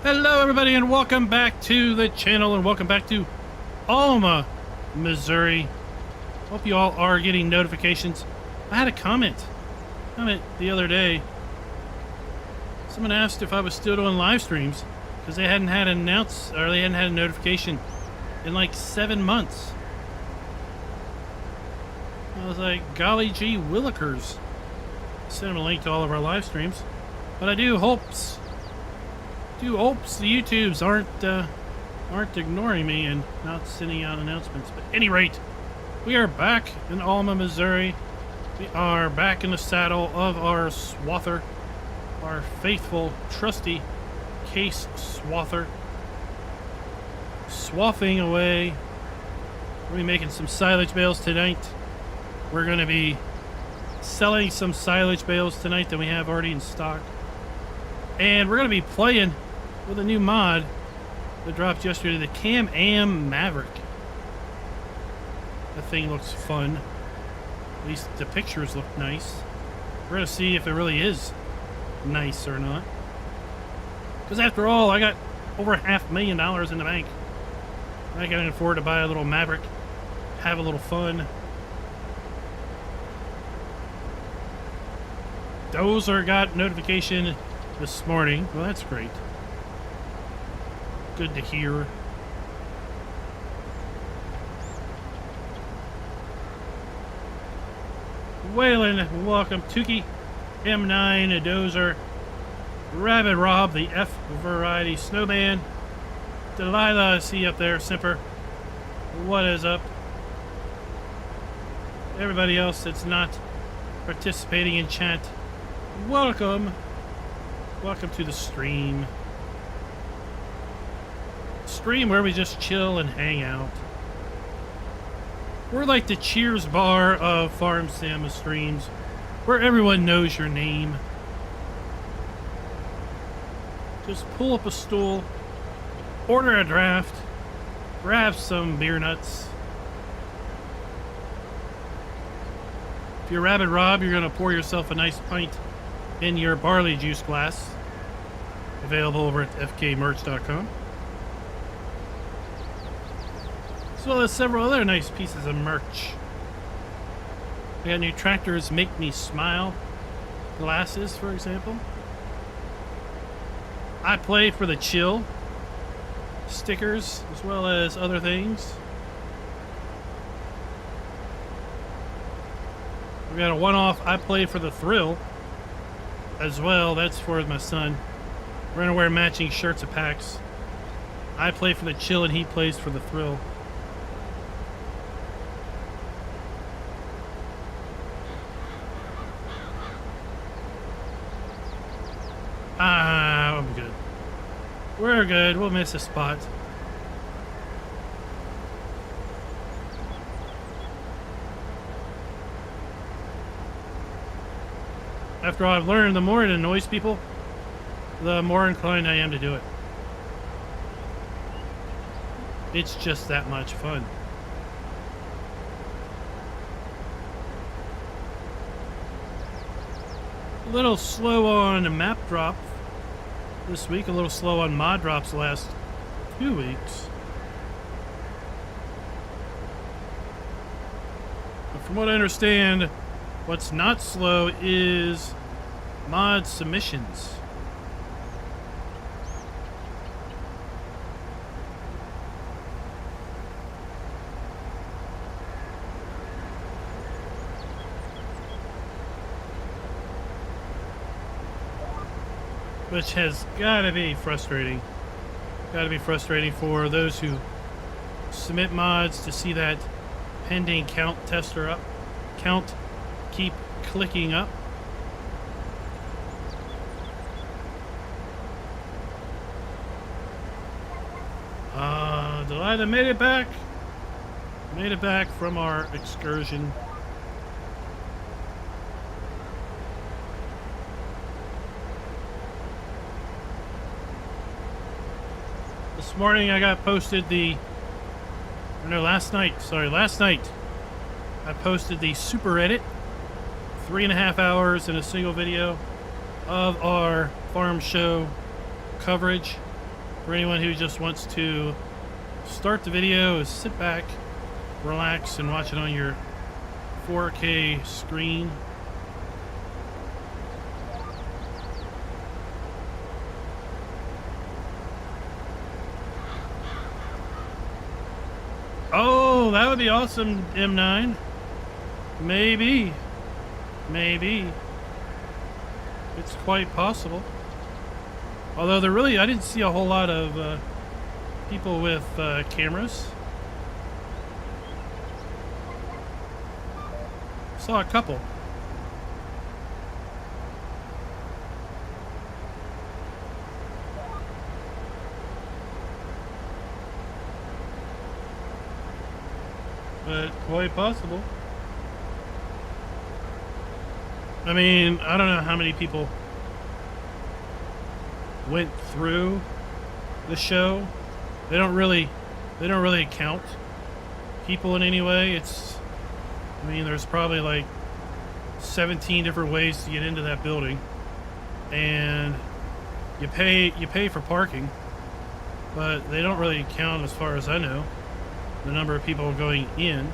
Hello everybody and welcome back to the channel and welcome back to Alma, Missouri. Hope you all are getting notifications. I had a comment the other day. Someone asked if I was still doing live streams because they hadn't had a notification in like 7 months. I was like, golly gee willikers. Send them a link to all of our live streams. But I do hopes the YouTubes aren't ignoring me and not sending out announcements. But at any rate, we are back in Alma, Missouri. We are back in the saddle of our swather, our faithful, trusty case swather, swathing away. We're gonna be making some silage bales tonight. We're gonna be selling some silage bales tonight that we have already in stock, and we're gonna be playing with a new mod that dropped yesterday, the Can-Am Maverick. That thing looks fun. At least the pictures look nice. We're gonna see if it really is nice or not. Because after all, I got over $500,000 in the bank. I can afford to buy a little Maverick, have a little fun. Dozer got notification this morning. Well, that's great. Good to hear. Waylon, welcome. Tukey, M9, Dozer, Rabbit Rob, the F Variety Snowman, Delilah, I see you up there, Simper. What is up? Everybody else that's not participating in chat, welcome. Welcome to the stream. Stream where we just chill and hang out. We're like the Cheers bar of Farm Sim streams, where everyone knows your name. Just pull up a stool, order a draft, grab some beer nuts. If you're Rabbit Rob, you're gonna pour yourself a nice pint in your barley juice glass. Available over at fkmerch.com. As well as several other nice pieces of merch. We got new Tractors Make Me Smile glasses, for example. I Play for the Chill stickers, as well as other things. We got a one-off I Play for the Thrill as well. That's for my son. We're gonna wear matching shirts and packs. I play for the chill and he plays for the thrill. I'm good. We're good. We'll miss a spot. After all, I've learned, the more it annoys people, the more inclined I am to do it. It's just that much fun. A little slow on map drop this week, a little slow on mod drops the last 2 weeks. But from what I understand, what's not slow is mod submissions. Which has got to be frustrating. Got to be frustrating for those who submit mods to see that pending count tester up. Count keep clicking up. Delilah made it back. Made it back from our excursion. This morning I got posted last night I posted the super edit, 3.5 hours in a single video of our farm show coverage for anyone who just wants to start the video, is sit back, relax, and watch it on your 4K screen. Oh, that would be awesome, M9. Maybe. Maybe. It's quite possible. Although I didn't see a whole lot of people with cameras. Saw a couple. But quite possible. I mean, I don't know how many people went through the show. They don't really count people in any way. I mean, there's probably like 17 different ways to get into that building, and you pay for parking, but they don't really count, as far as I know, the number of people going in.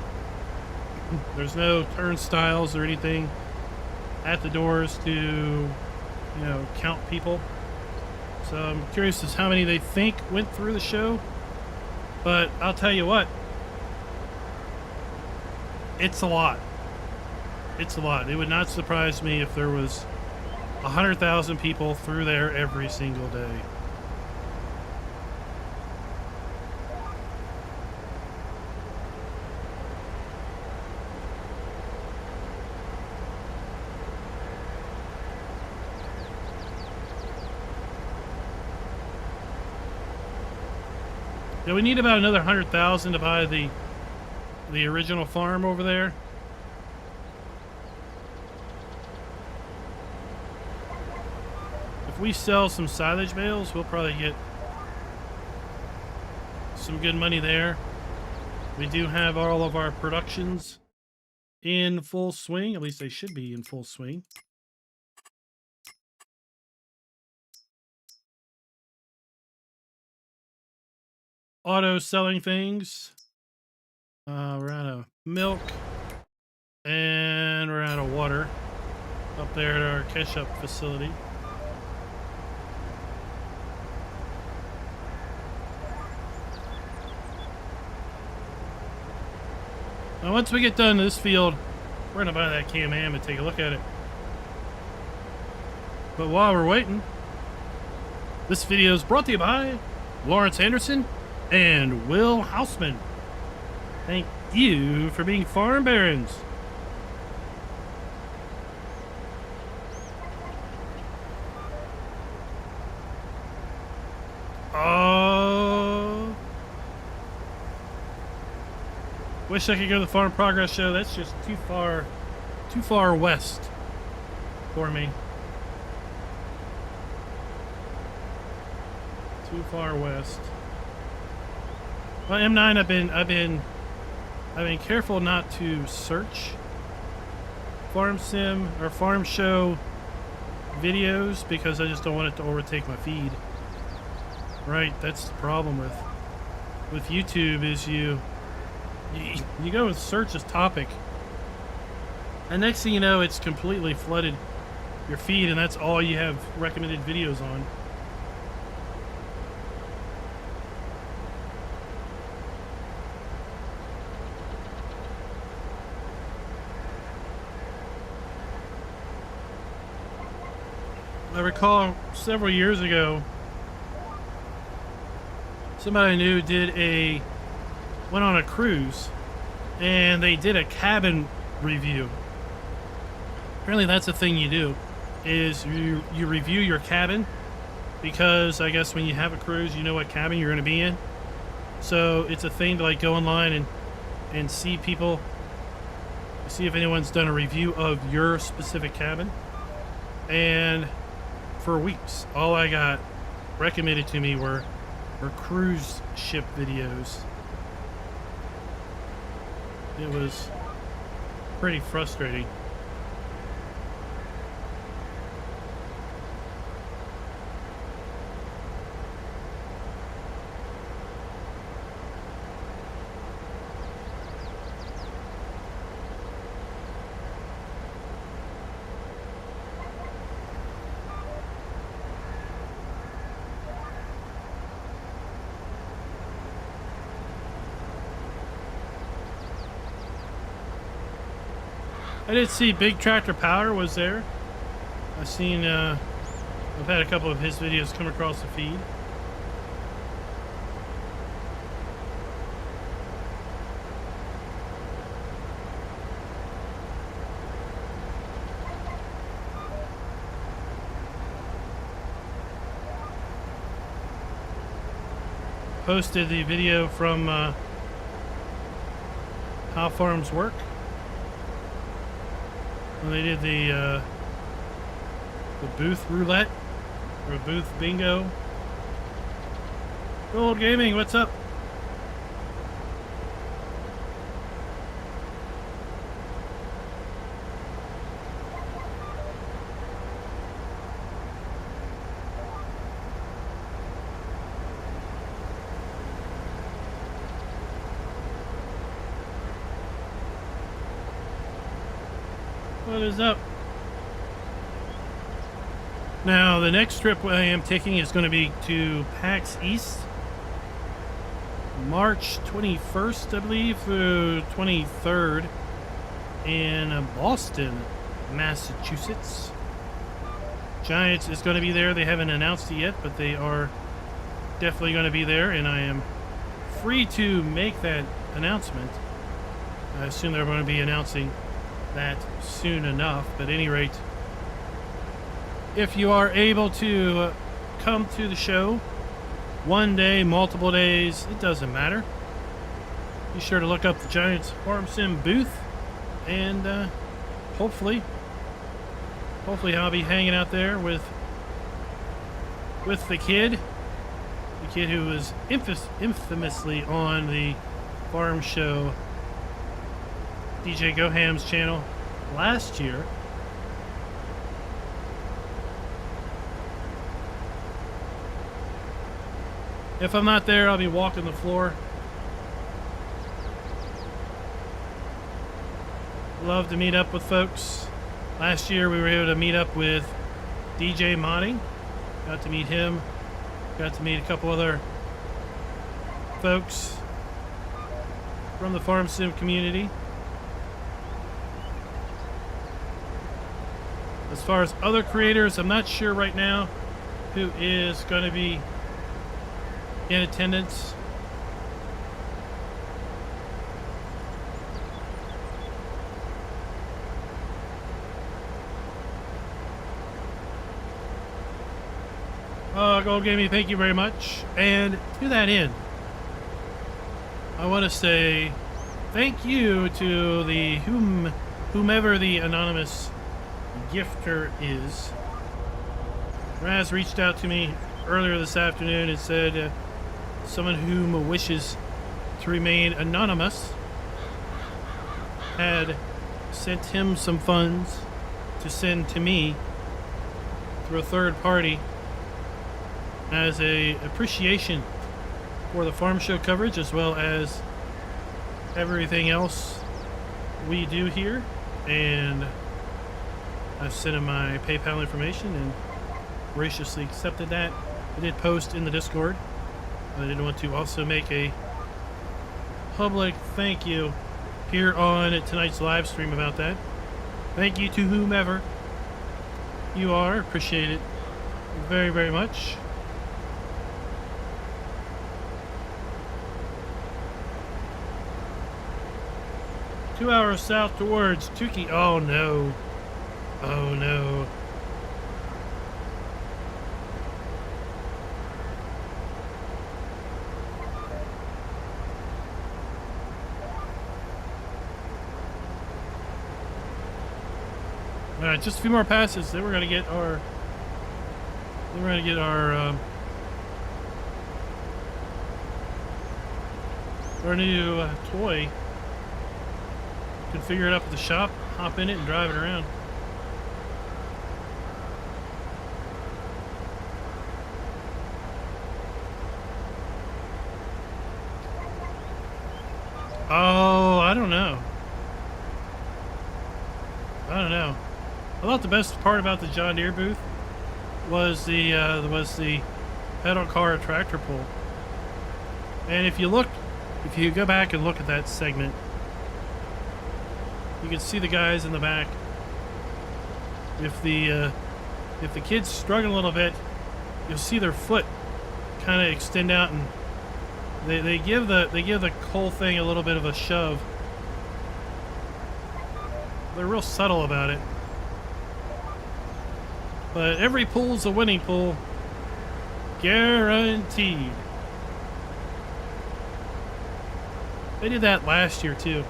There's no turnstiles or anything at the doors to, count people. So I'm curious as how many they think went through the show. But I'll tell you what, it's a lot. It's a lot. It would not surprise me if there was 100,000 people through there every single day. Yeah, we need about another 100,000 to buy the original farm over there. If we sell some silage bales, we'll probably get some good money there. We do have all of our productions in full swing. At least they should be in full swing. Auto selling things. We're out of milk, and we're out of water up there at our catch-up facility. Now, once we get done in this field, we're gonna buy that Can-Am and take a look at it. But while we're waiting, this video is brought to you by Lawrence Anderson and Will Hausman. Thank you for being farm barons. Oh, wish I could go to the Farm Progress Show. That's just too far west for me. Too far west. Well, M9, I've been careful not to search farm sim or farm show videos because I just don't want it to overtake my feed. Right, that's the problem with YouTube is you go and search this topic, and next thing you know, it's completely flooded your feed, and that's all you have recommended videos on. I recall several years ago, somebody I knew went on a cruise, and they did a cabin review. Apparently that's the thing you do, is you review your cabin, because I guess when you have a cruise, you know what cabin you're going to be in. So it's a thing to like go online and see people, see if anyone's done a review of your specific cabin. And for weeks, all I got recommended to me were cruise ship videos. It was pretty frustrating. I did see Big Tractor Power was there. I've seen, I've had a couple of his videos come across the feed. Posted the video from How Farms Work when they did the booth roulette or booth bingo. Gold Gaming, what's up? What is up? Now, the next trip I am taking is going to be to PAX East, March 21st, I believe, through 23rd in Boston, Massachusetts. Giants is going to be there. They haven't announced it yet, but they are definitely going to be there, and I am free to make that announcement. I assume they're going to be announcing that soon enough, but at any rate, if you are able to come to the show one day, multiple days, it doesn't matter. Be sure to look up the Giants Farm Sim booth, and hopefully I'll be hanging out there with the kid who was infamously on the farm show DJ Goham's channel last year. If I'm not there, I'll be walking the floor. Love to meet up with folks. Last year we were able to meet up with DJ Modding. Got to meet him. Got to meet a couple other folks from the Farm Sim community. As far as other creators, I'm not sure right now who is going to be in attendance. Gold Gaming, thank you very much. And to that end, I want to say thank you to the whomever the anonymous gifter is. Raz reached out to me earlier this afternoon and said someone whom wishes to remain anonymous had sent him some funds to send to me through a third party as a appreciation for the farm show coverage, as well as everything else we do here. And I've sent him my PayPal information and graciously accepted that. I did post in the Discord. I did want to also make a public thank you here on tonight's live stream about that. Thank you to whomever you are. Appreciate it very, very much. Two hours south towards Tukey. Oh no. Oh no. All right, just a few more passes. Then we're gonna get our. Our new toy. Configure it up at the shop, hop in it, and drive it around. Oh, I don't know. I thought the best part about the John Deere booth was the pedal car tractor pull. And if you go back and look at that segment, You can see the guys in the back. If the kids struggle a little bit, you'll see their foot kind of extend out, and they give the whole thing a little bit of a shove. They're real subtle about it. But every pool's a winning pool. Guaranteed. They did that last year too.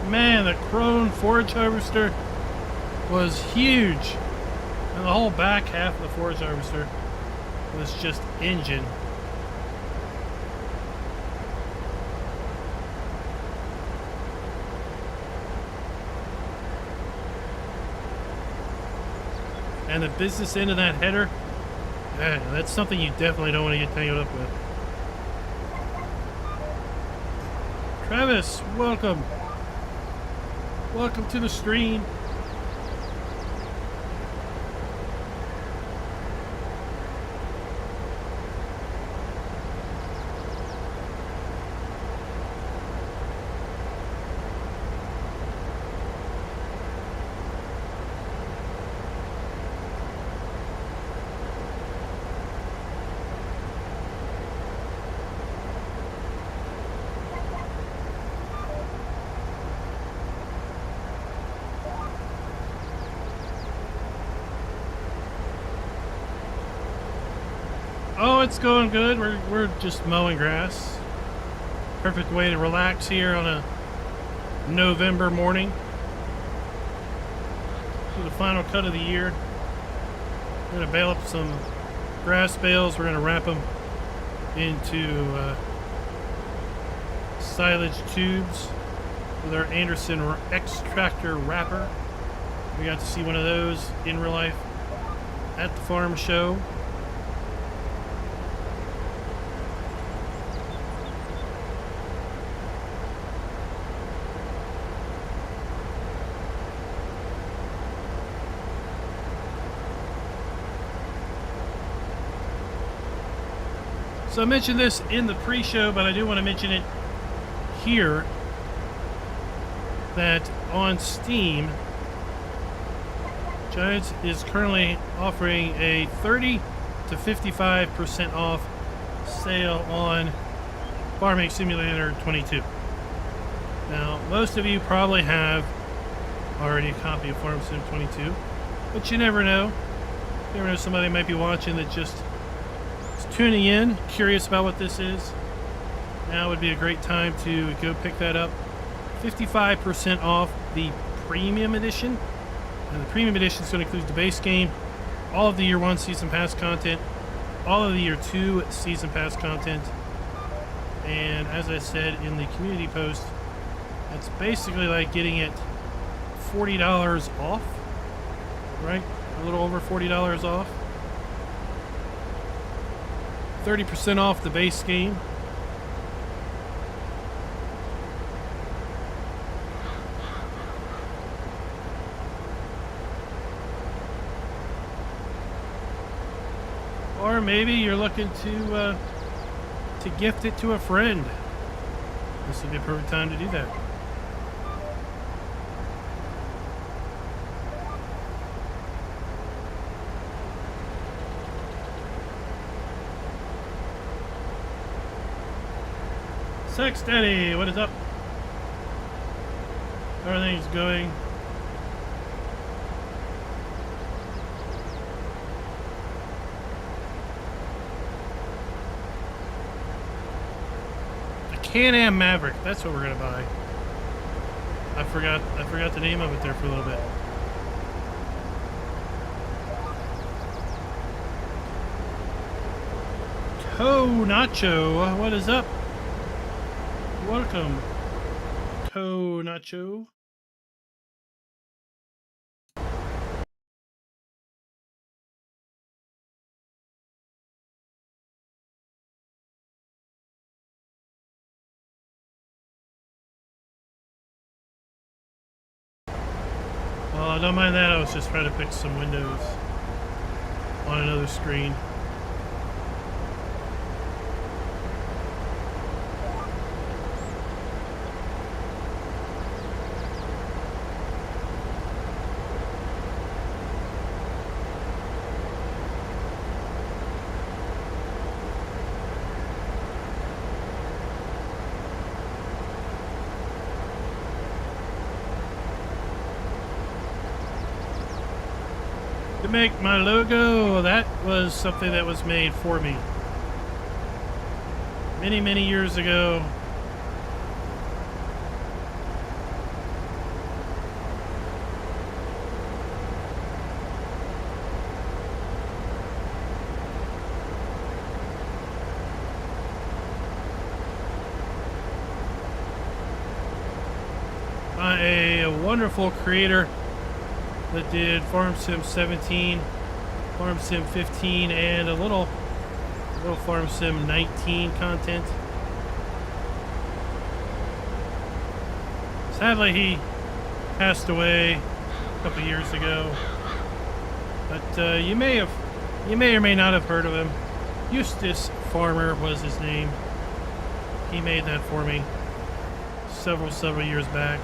Man, the Crone forage harvester was huge. And the whole back half of the forage harvester was just engine. And the business end of that header, that's something you definitely don't want to get tangled up with. Travis, welcome. Welcome to the stream. Oh, it's going good. We're just mowing grass. Perfect way to relax here on a November morning. Do the final cut of the year. We're gonna bale up some grass bales. We're gonna wrap them into silage tubes with our Anderson X-Tractor wrapper. We got to see one of those in real life at the farm show. So I mentioned this in the pre-show, but I do want to mention it here, that on Steam, Giants is currently offering a 30 to 55% off sale on Farming Simulator 22. Now, most of you probably have already a copy of Farm Sim 22, but you never know. You never know, somebody might be watching that just tuning in, curious about what this is. Now would be a great time to go pick that up. 55% off the premium edition. And the premium edition is going to include the base game, all of the year 1 season pass content, all of the year 2 season pass content. And as I said in the community post, it's basically like getting it $40 off, right? A little over $40 off. 30% off the base game. Or maybe you're looking to gift it to a friend. This would be a perfect time to do that. Sex Daddy, what is up? Everything's going. A Can-Am Maverick, that's what we're gonna buy. I forgot the name of it there for a little bit. Co Nacho, what is up? Welcome, Co Nacho. Don't mind that. I was just trying to fix some windows on another screen. To make my logo, that was something that was made for me many, many years ago. A wonderful creator that did Farm Sim 17, Farm Sim 15, and a little Farm Sim 19 content. Sadly, he passed away a couple years ago, but you may or may not have heard of him. Eustace Farmer was his name. He made that for me several years back.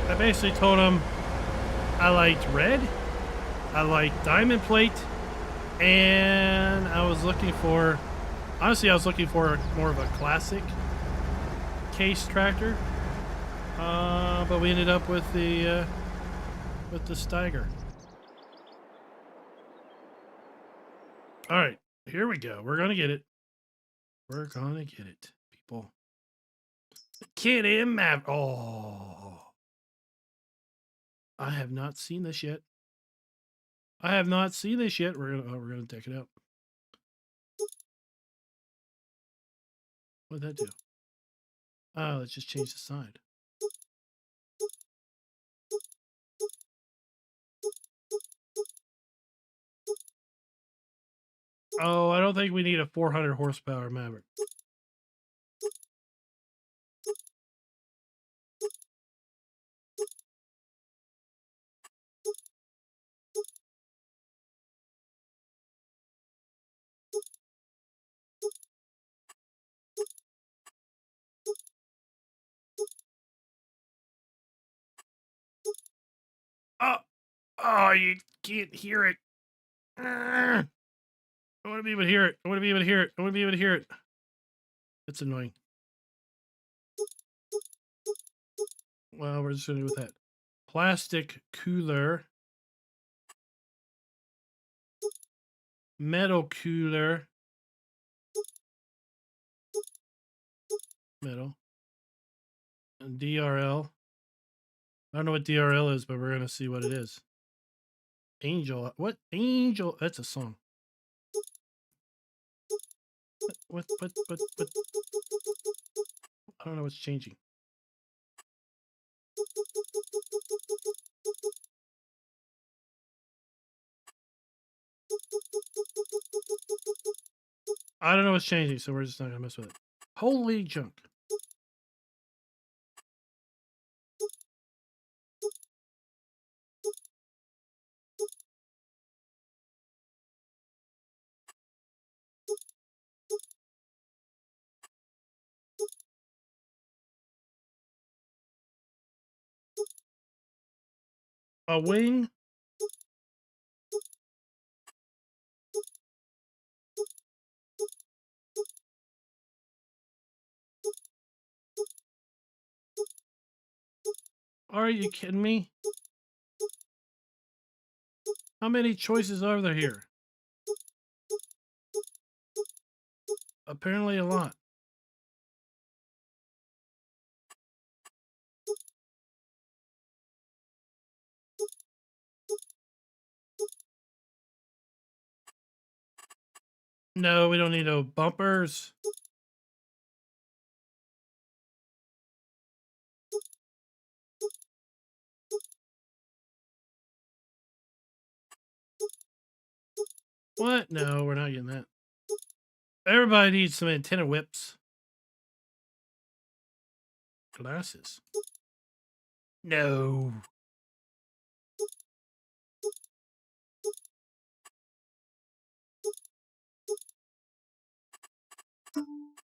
I basically told him I liked red, I liked diamond plate, and I was looking for, honestly, I was looking for more of a classic case tractor, but we ended up with the Steiger. All right, here we go. We're gonna get it. We're gonna get it, people. Kid in map. Oh, I have not seen this yet. I have not seen this yet. We're gonna deck it up. What'd that do? Oh, let's just change the side. Oh, I don't think we need a 400 horsepower Maverick. Oh, you can't hear it. I want to be able to hear it. I want to be able to hear it. I want to be able to hear it. That's annoying. Well, we're just going to do with that. Plastic cooler. Metal cooler. Metal. And DRL. I don't know what DRL is, but we're going to see what it is. Angel. What? Angel? That's a song. What? I don't know what's changing. I don't know what's changing, so we're just not going to mess with it. Holy junk. A wing. Are you kidding me? How many choices are there here? Apparently a lot. No, we don't need no bumpers. What? No, we're not getting that. Everybody needs some antenna whips. Glasses. No.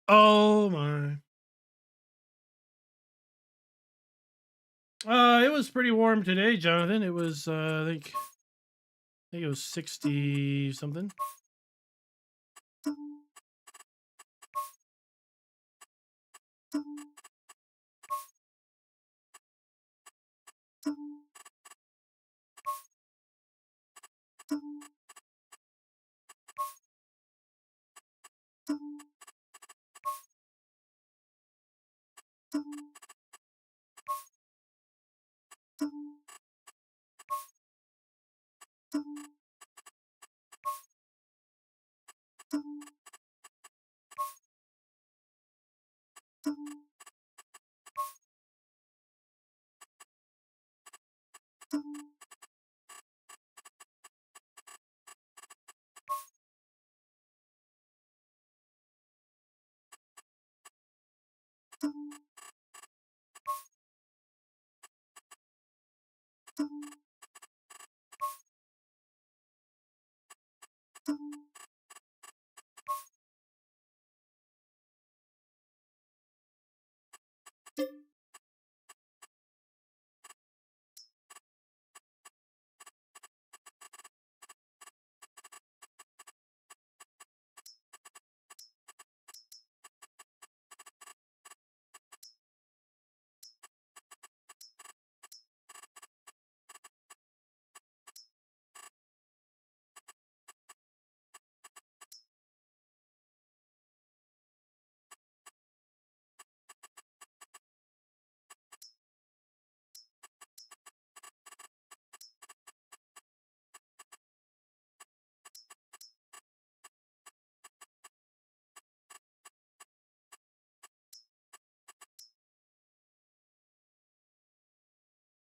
Oh my. It was pretty warm today, Jonathan. It was I think it was 60 something.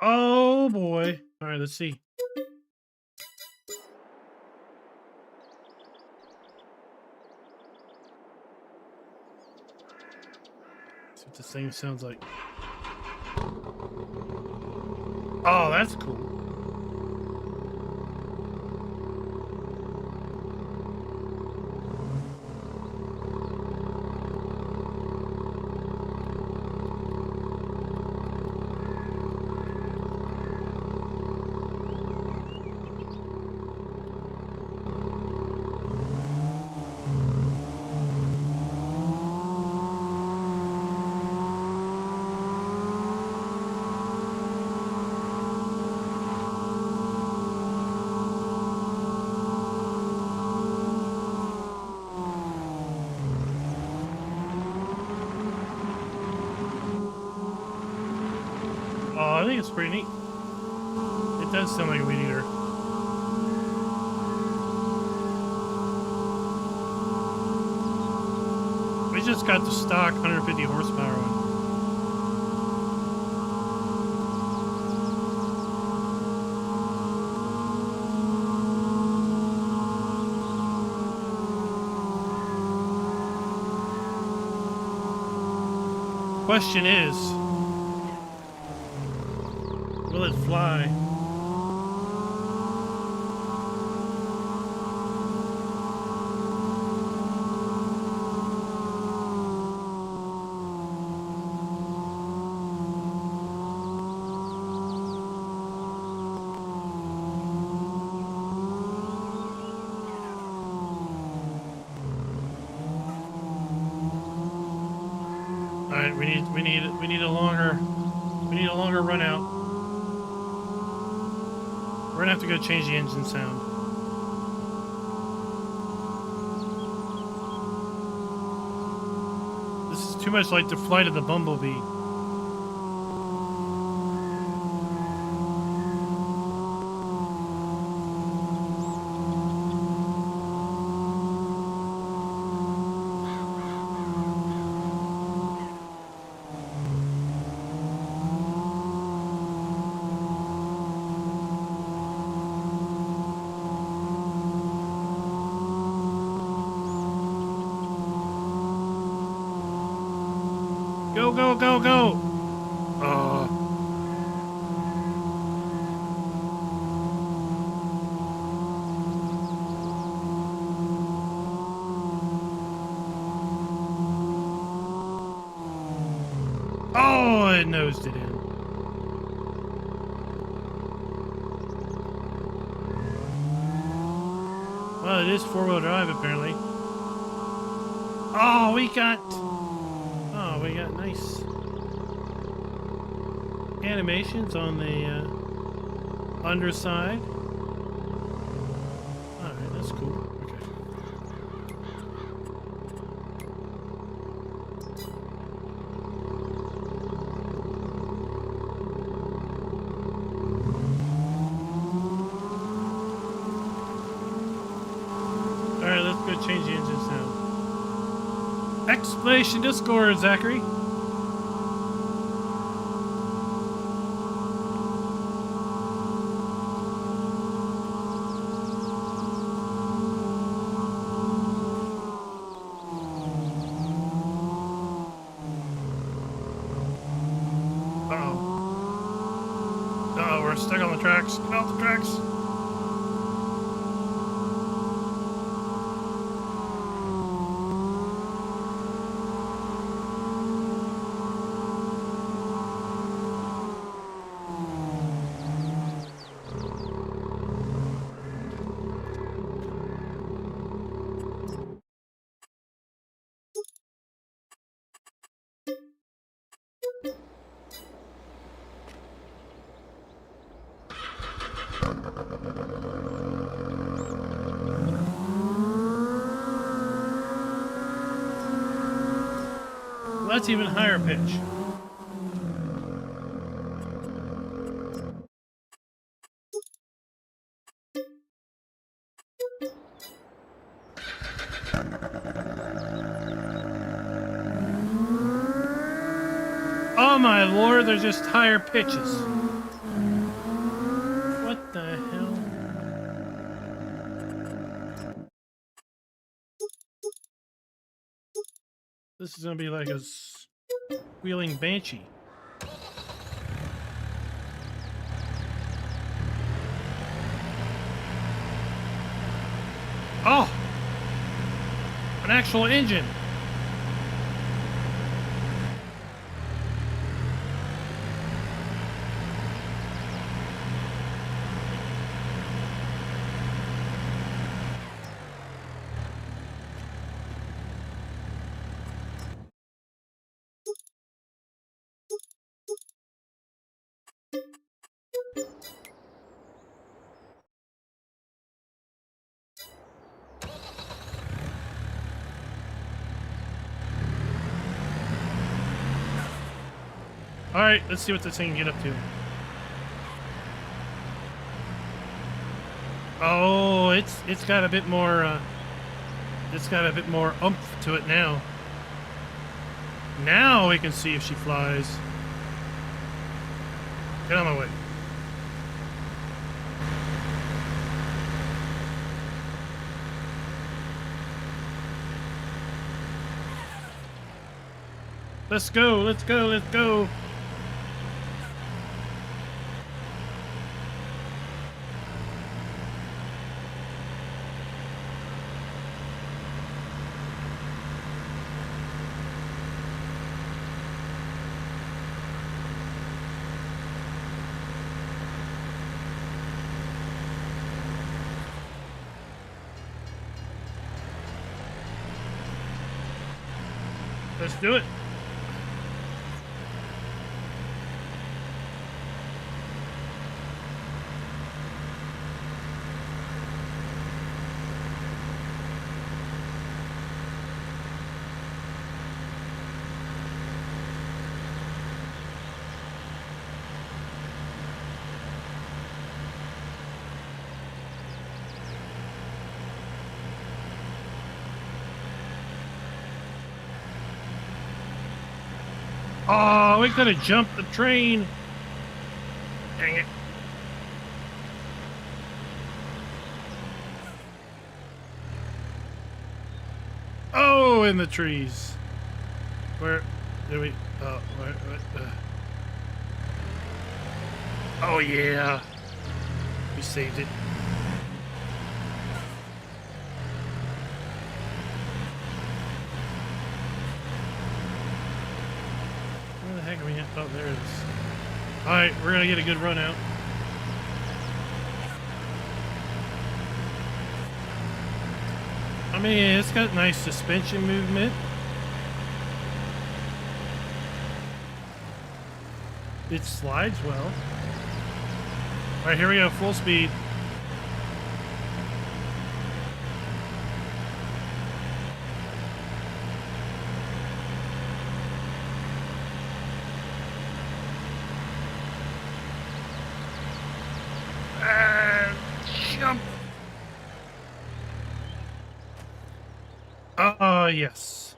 Oh boy. All right, let's see. See what this thing sounds like. Oh, that's cool. Oh, I think it's pretty neat. It does sound like a weed eater. We just got the stock 150 horsepower one. Question is, will it fly? All right, we need a longer run out. We're gonna have to go change the engine sound. This is too much like the flight of the bumblebee. Go, go, go, go! Oh. Oh, it nosed it in. Well, it is four-wheel drive, apparently. Oh, we got nice animations on the underside. Alright, that's cool. Okay. Alright, let's go change the engines now. Explanation Discord, Zachary. Uh-oh, we're stuck on the tracks. Get off the tracks. That's even higher pitch. Oh my lord, they're just higher pitches. What the hell? This is gonna be like a wheeling banshee. Oh! An actual engine! Alright, let's see what this thing can get up to. Oh, it's got a bit more oomph to it now. Now we can see if she flies. Get on my way. Let's go, let's go, let's go. Let's do it. Oh, we could have jumped the train. Dang it. Oh, in the trees. Where? Do we? Oh, oh yeah. We saved it. Where the heck are we at? Oh, there it is. Alright, we're gonna get a good run out. I mean, it's got nice suspension movement. It slides well. Alright, here we go, full speed. Jump! Yes.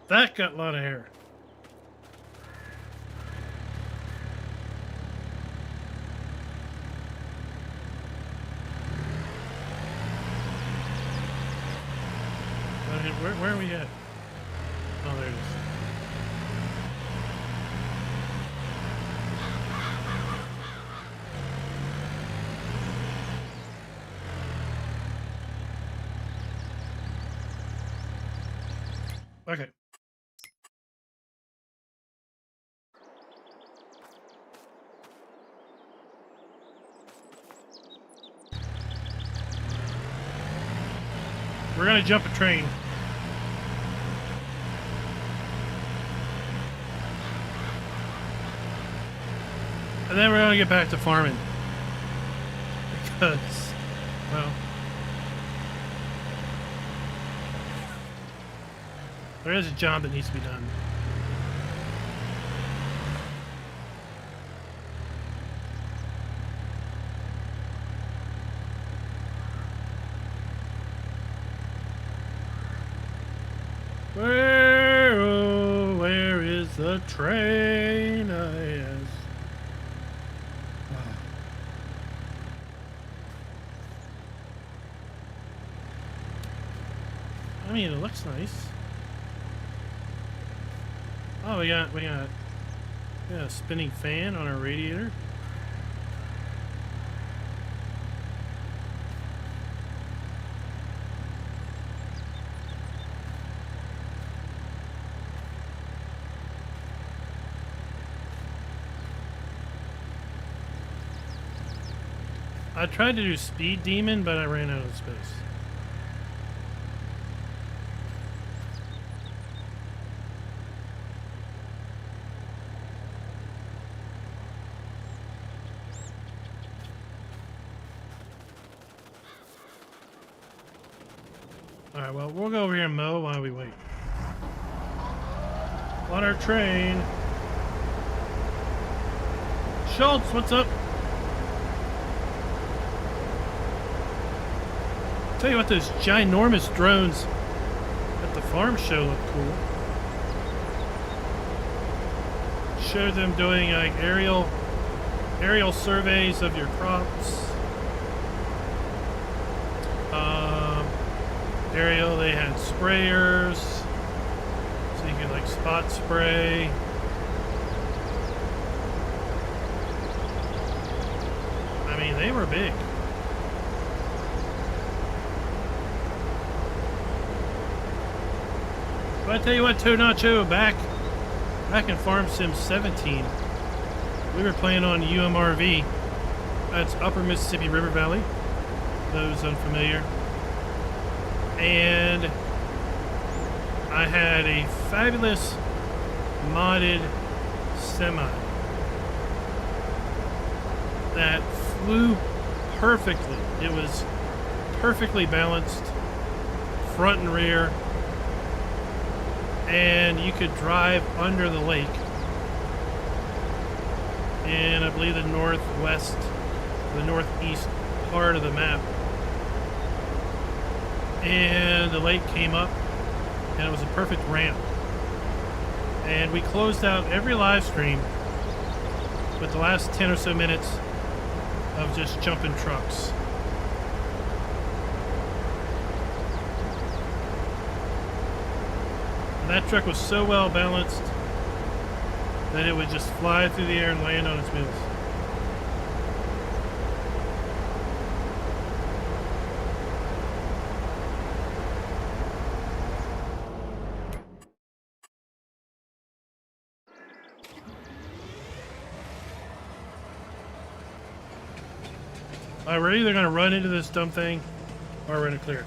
That got a lot of hair. Where are we at? Oh, there it is. Okay. We're gonna jump a train. And then we're gonna get back to farming. Because, well, there is a job that needs to be done. Where, oh, where is the train? Yes. I mean, it looks nice. Oh, we got a spinning fan on our radiator. I tried to do Speed Demon, but I ran out of space. Alright, well, we'll go over here and mow while we wait. On our train. Schultz, what's up? Tell you what, those ginormous drones at the farm show look cool. Showed them doing like aerial surveys of your crops. Aerial, they had sprayers, so you could like spot spray. I mean, they were big. But I tell you what, Toe Nacho, back in Farm Sim 17, we were playing on UMRV. That's Upper Mississippi River Valley, those unfamiliar. And I had a fabulous modded semi that flew perfectly. It was perfectly balanced, front and rear, and you could drive under the lake in, I believe, the northwest, the northeast part of the map. And the lake came up, and it was a perfect ramp. And we closed out every live stream with the last 10 or so minutes of just jumping trucks. That truck was so well balanced that it would just fly through the air and land on its wheels. Alright, we're either going to run into this dumb thing or we're going to clear it.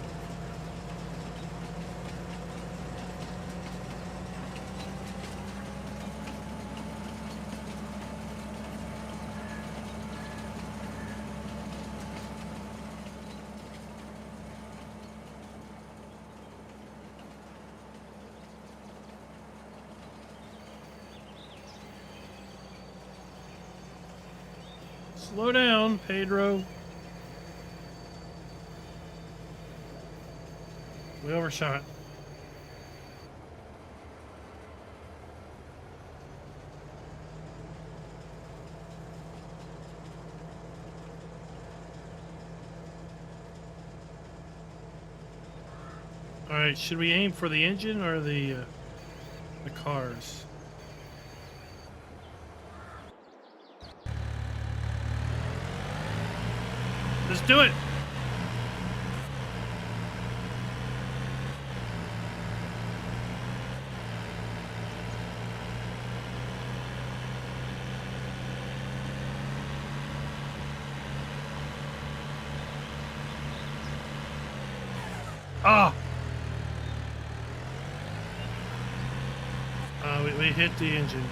Slow down, Pedro. We overshot. All right, should we aim for the engine or the cars? Let's do it. Ah! We hit the engine.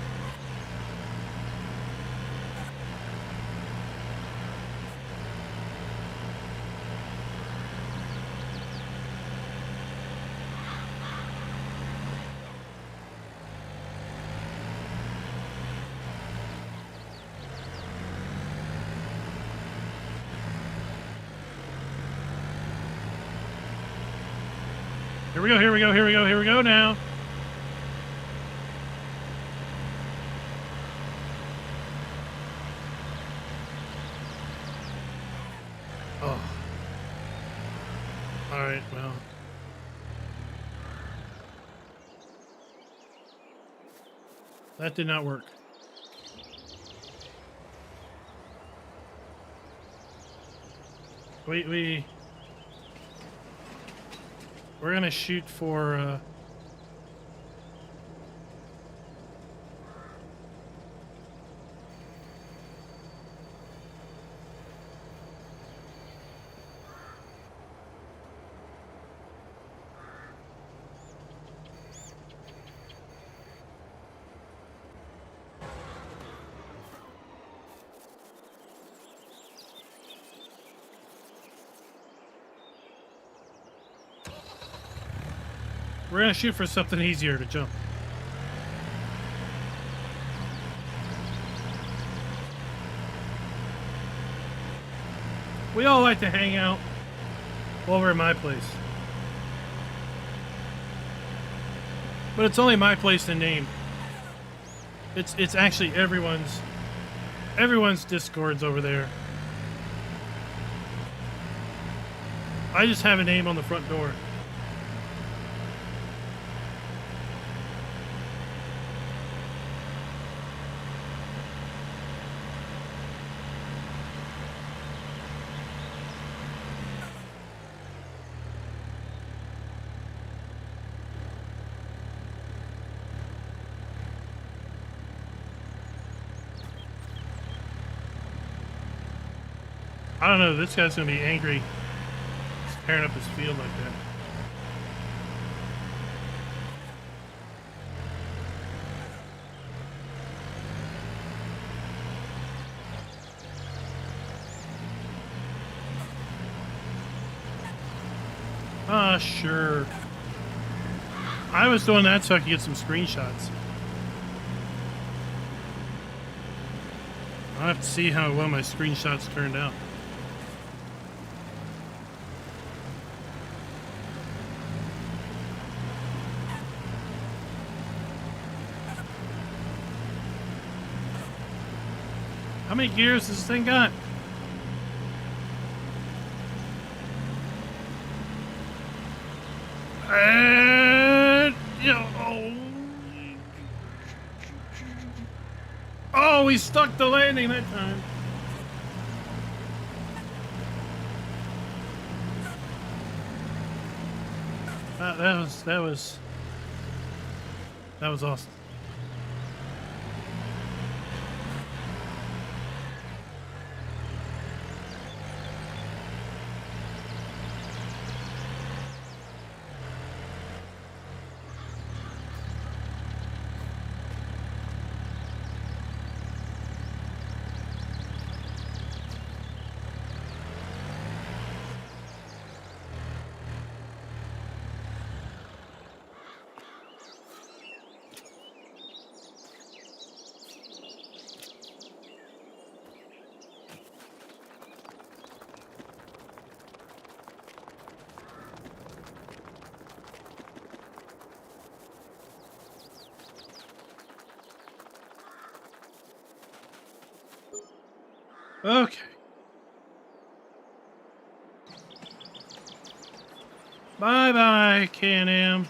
Here we go, here we go, here we go, here we go now. Oh. Alright, well. That did not work. We're gonna shoot for we're gonna shoot for something easier to jump. We all like to hang out over at my place. But it's only my place in name. It's actually everyone's Discords over there. I just have a name on the front door. I don't know, this guy's gonna be angry. He's tearing up his field like that. Ah, sure. I was doing that so I could get some screenshots. I'll have to see how well my screenshots turned out. How many gears does this thing got? You know, oh. Oh, we stuck the landing that time. That was awesome. Okay. Bye-bye, Can-Am.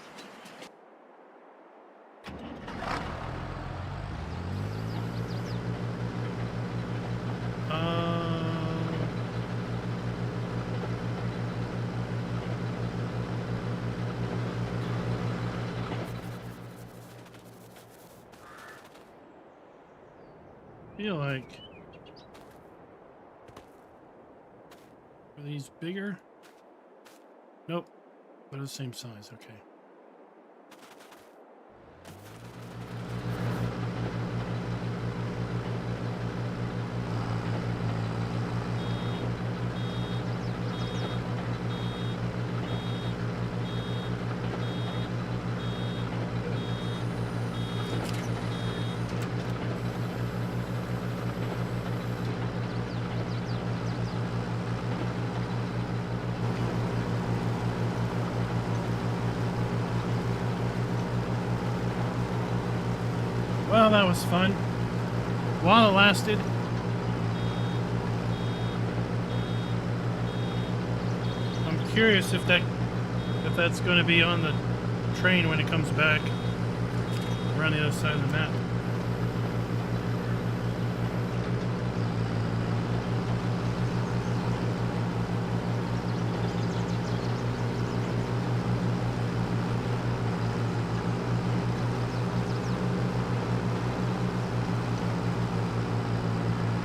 Feel like... Are these bigger? Nope. They're the same size. Okay. Well, that was fun. While it lasted. I'm curious if that's going to be on the train when it comes back around the other side of the map.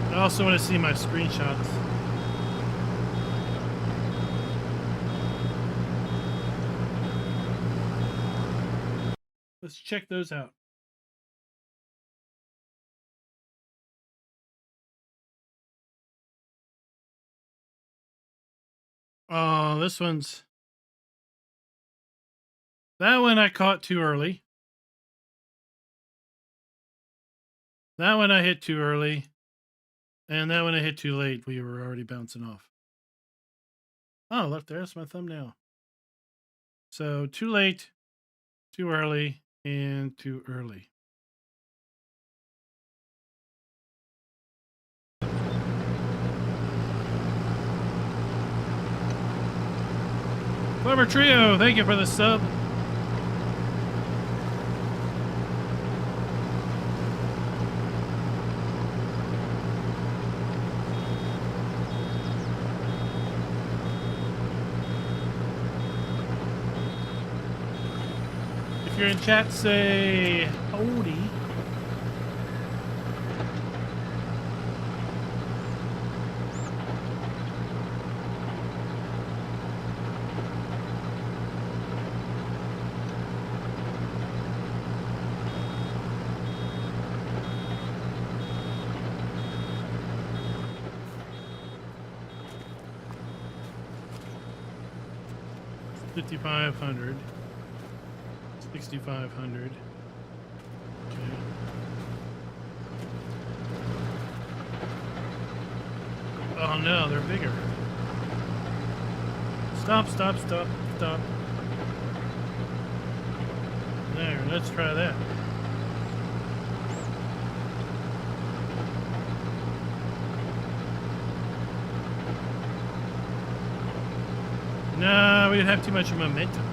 I also want to see my screenshots. Let's check those out. Oh, this one's... That one I caught too early. That one I hit too early. And that one I hit too late. We were already bouncing off. Oh, look, there's my thumbnail. So, too late, too early, and too early. Clever Trio, thank you for the sub. If you're in chat, say howdy. $5,500. 6,500. Okay. Oh no, they're bigger. Stop, stop, stop, stop. There, let's try that. No, we didn't have too much momentum.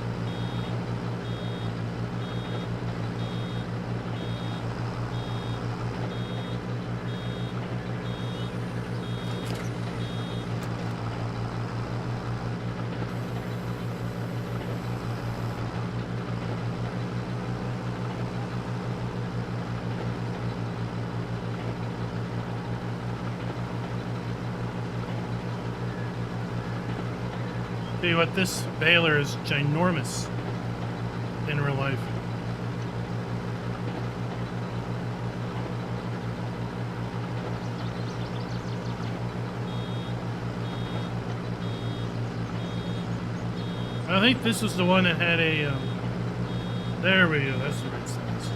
Tell you what, this baler is ginormous in real life. I think this was the one that had a, there we go, that's the right size.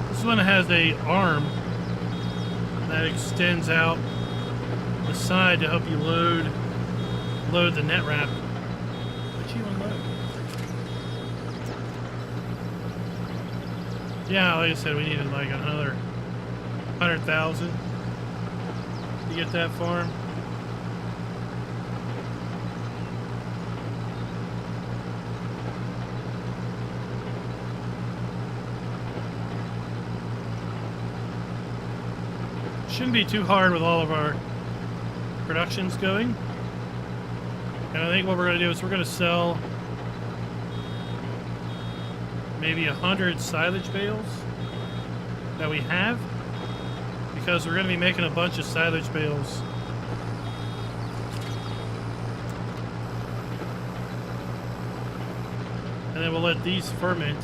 This one has a arm that extends out the side to help you load the net wrap. What you unload? Yeah, like I said, we needed like another 100,000 to get that farm. Shouldn't be too hard with all of our productions going. And I think what we're going to do is we're going to sell maybe 100 silage bales that we have, because we're going to be making a bunch of silage bales and then we'll let these ferment.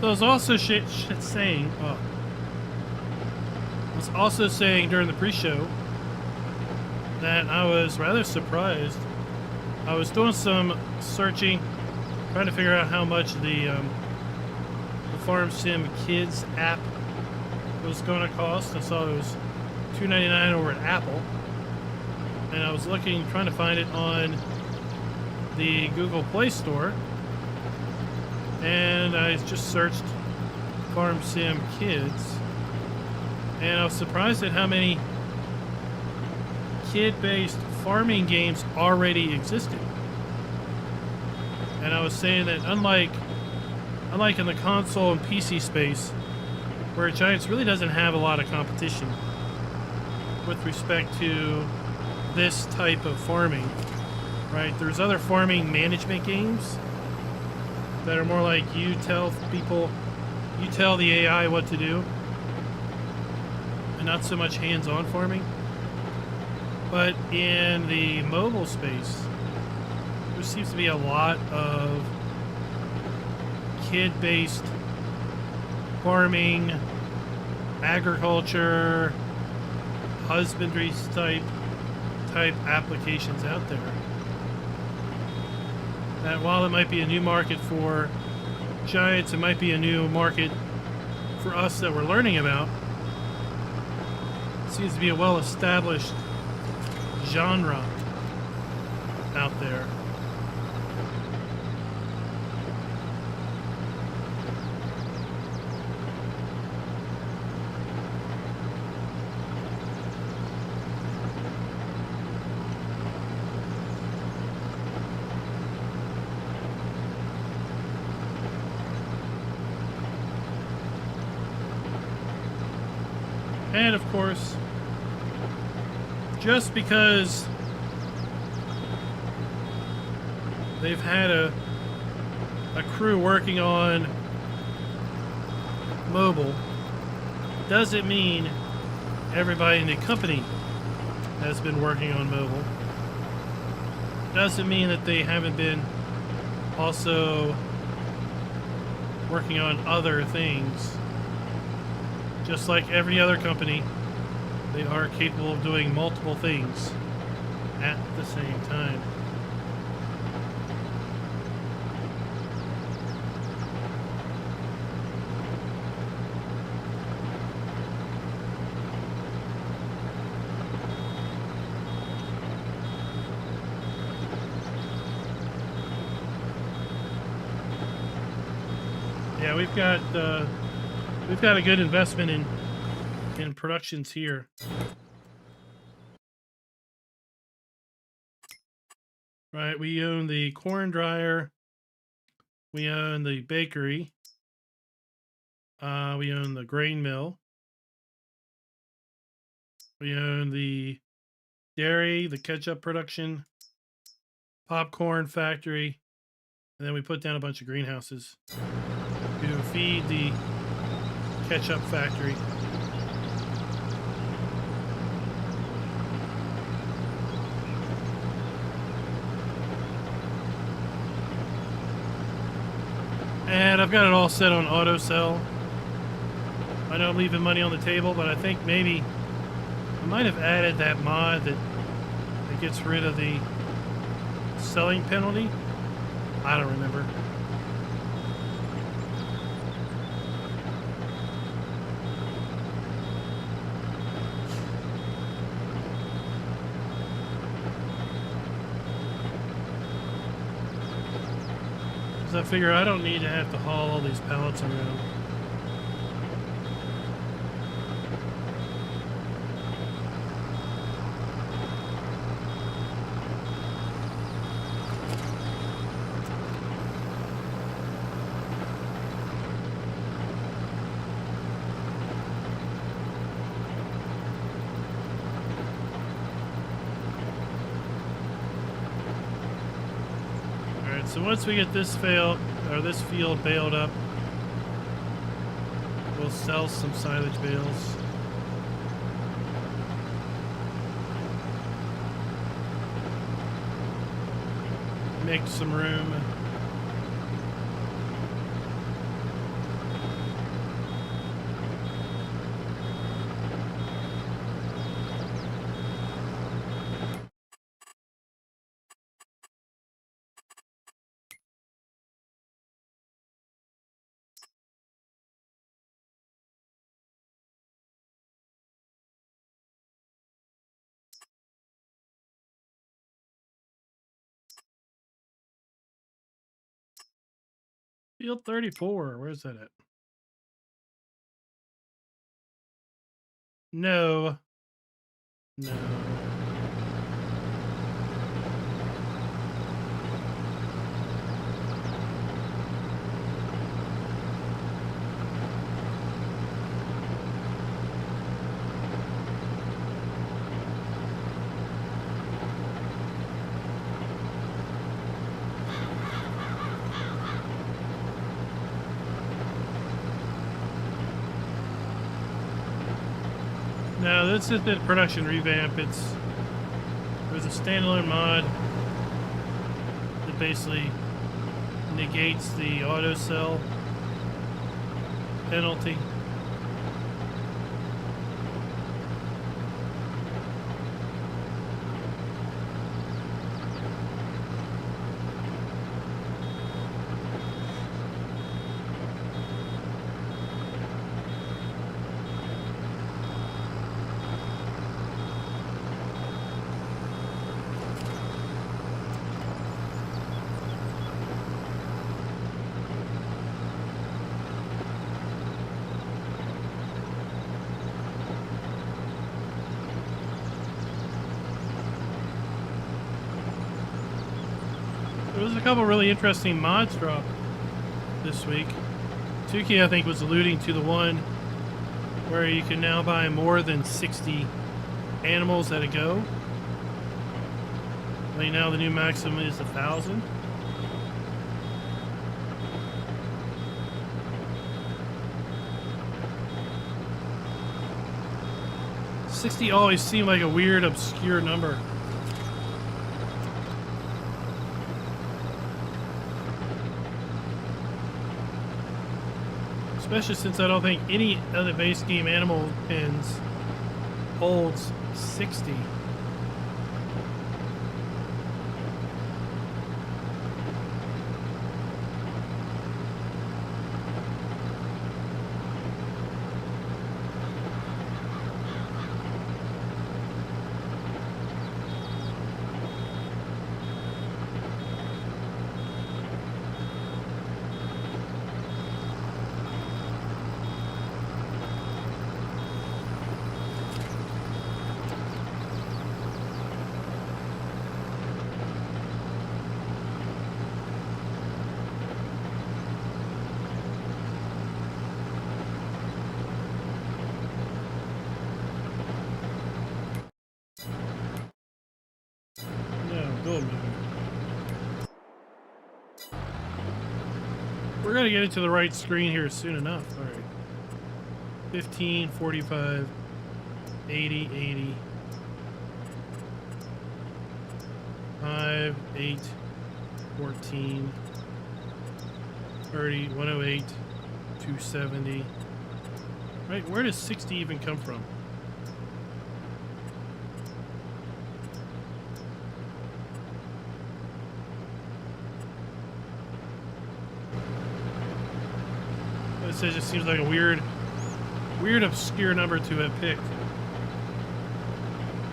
So I was also saying, I was also saying during the pre-show that I was rather surprised. I was doing some searching, trying to figure out how much the Farm Sim Kids app was going to cost. I saw it was $2.99 over at Apple, and I was looking, trying to find it on the Google Play Store. And I just searched Farm Sim Kids, and I was surprised at how many kid-based farming games already existed. And I was saying that unlike in the console and PC space, where Giants really doesn't have a lot of competition with respect to this type of farming, right? There's other farming management games that are more like you tell the AI what to do, and not so much hands-on farming. But in the mobile space, there seems to be a lot of kid-based farming, agriculture, husbandry type applications out there. That while it might be a new market for Giants, it might be a new market for us that we're learning about. It seems to be a well-established genre out there. And of course, just because they've had a crew working on mobile doesn't mean everybody in the company has been working on mobile. Doesn't mean that they haven't been also working on other things. Just like every other company, they are capable of doing multiple things at the same time. Yeah, we've got a good investment in productions here. Right, we own the corn dryer, we own the bakery, we own the grain mill, we own the dairy, the ketchup production, popcorn factory, and then we put down a bunch of greenhouses to feed the ketchup factory. And I've got it all set on auto sell. I know I'm leaving money on the table, but I think maybe I might have added that mod that gets rid of the selling penalty. I don't remember. I figure I don't need to have to haul all these pallets around. So once we get this field baled up, we'll sell some silage bales. Make some room. Field 34, where's that at? No. No. No, this is the production revamp. There's a standalone mod that basically negates the auto sell penalty. There was a couple really interesting mods dropped this week. Tuki, I think, was alluding to the one where you can now buy more than 60 animals at a go. I think now the new maximum is 1,000. $60 always seemed like a weird, obscure number. Especially since I don't think any other base game animal pens holds 60. gonna get into the right screen here soon enough. All right. 15, 45, 80, 80. 5, 8, 14, 30, 108, 270. Right, where does 60 even come from? It just seems like a weird obscure number to have picked.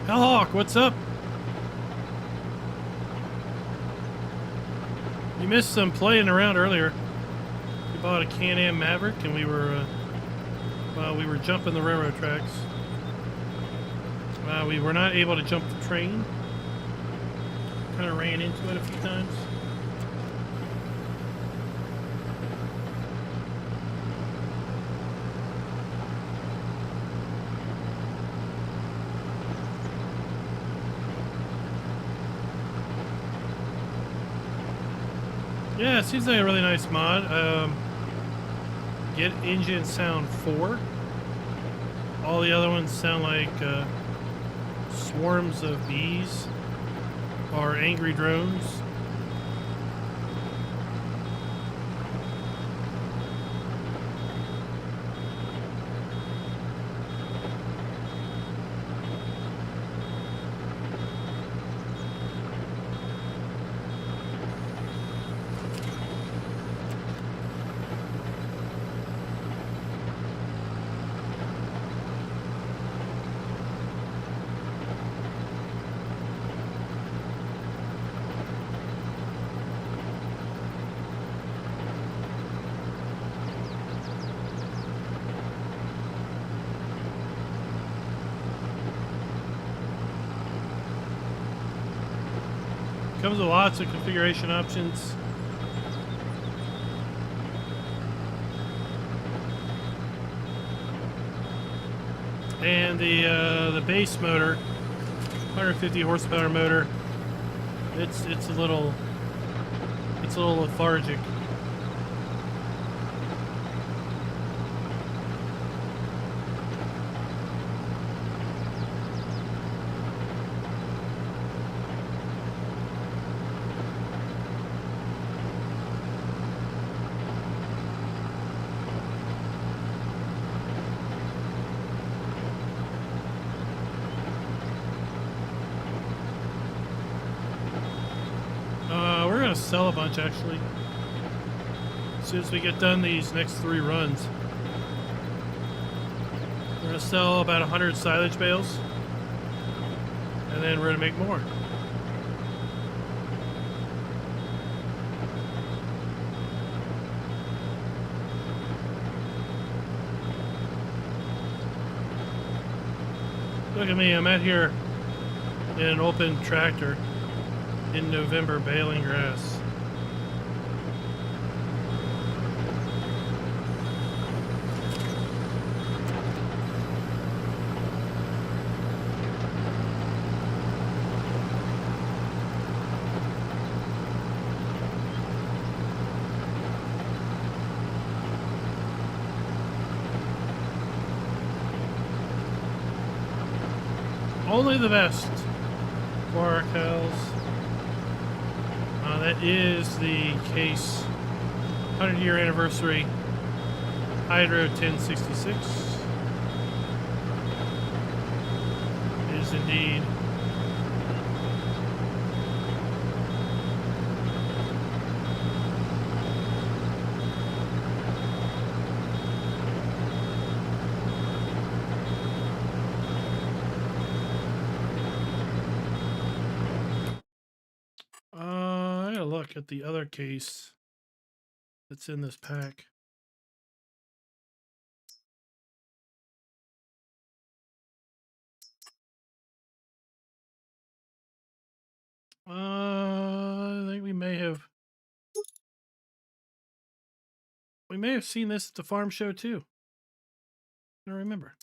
Hellhawk, what's up? You missed some playing around earlier. We bought a Can-Am Maverick and we were jumping the railroad tracks. We were not able to jump the train. Kind of ran into it a few times. Yeah, it seems like a really nice mod. Get engine sound 4. All the other ones sound like swarms of bees or angry drones. Comes with lots of configuration options. And the base motor, 150 horsepower motor, it's a little lethargic. Sell a bunch actually as soon as we get done these next 3 runs. We're gonna sell about 100 silage bales and then we're gonna make more. Look at me, I'm out here in an open tractor in November baling grass. Only the best for our cows. That is the case 100-year anniversary Hydro 1066. It is indeed. Look at the other case that's in this pack. I think we may have seen this at the farm show too. I don't remember.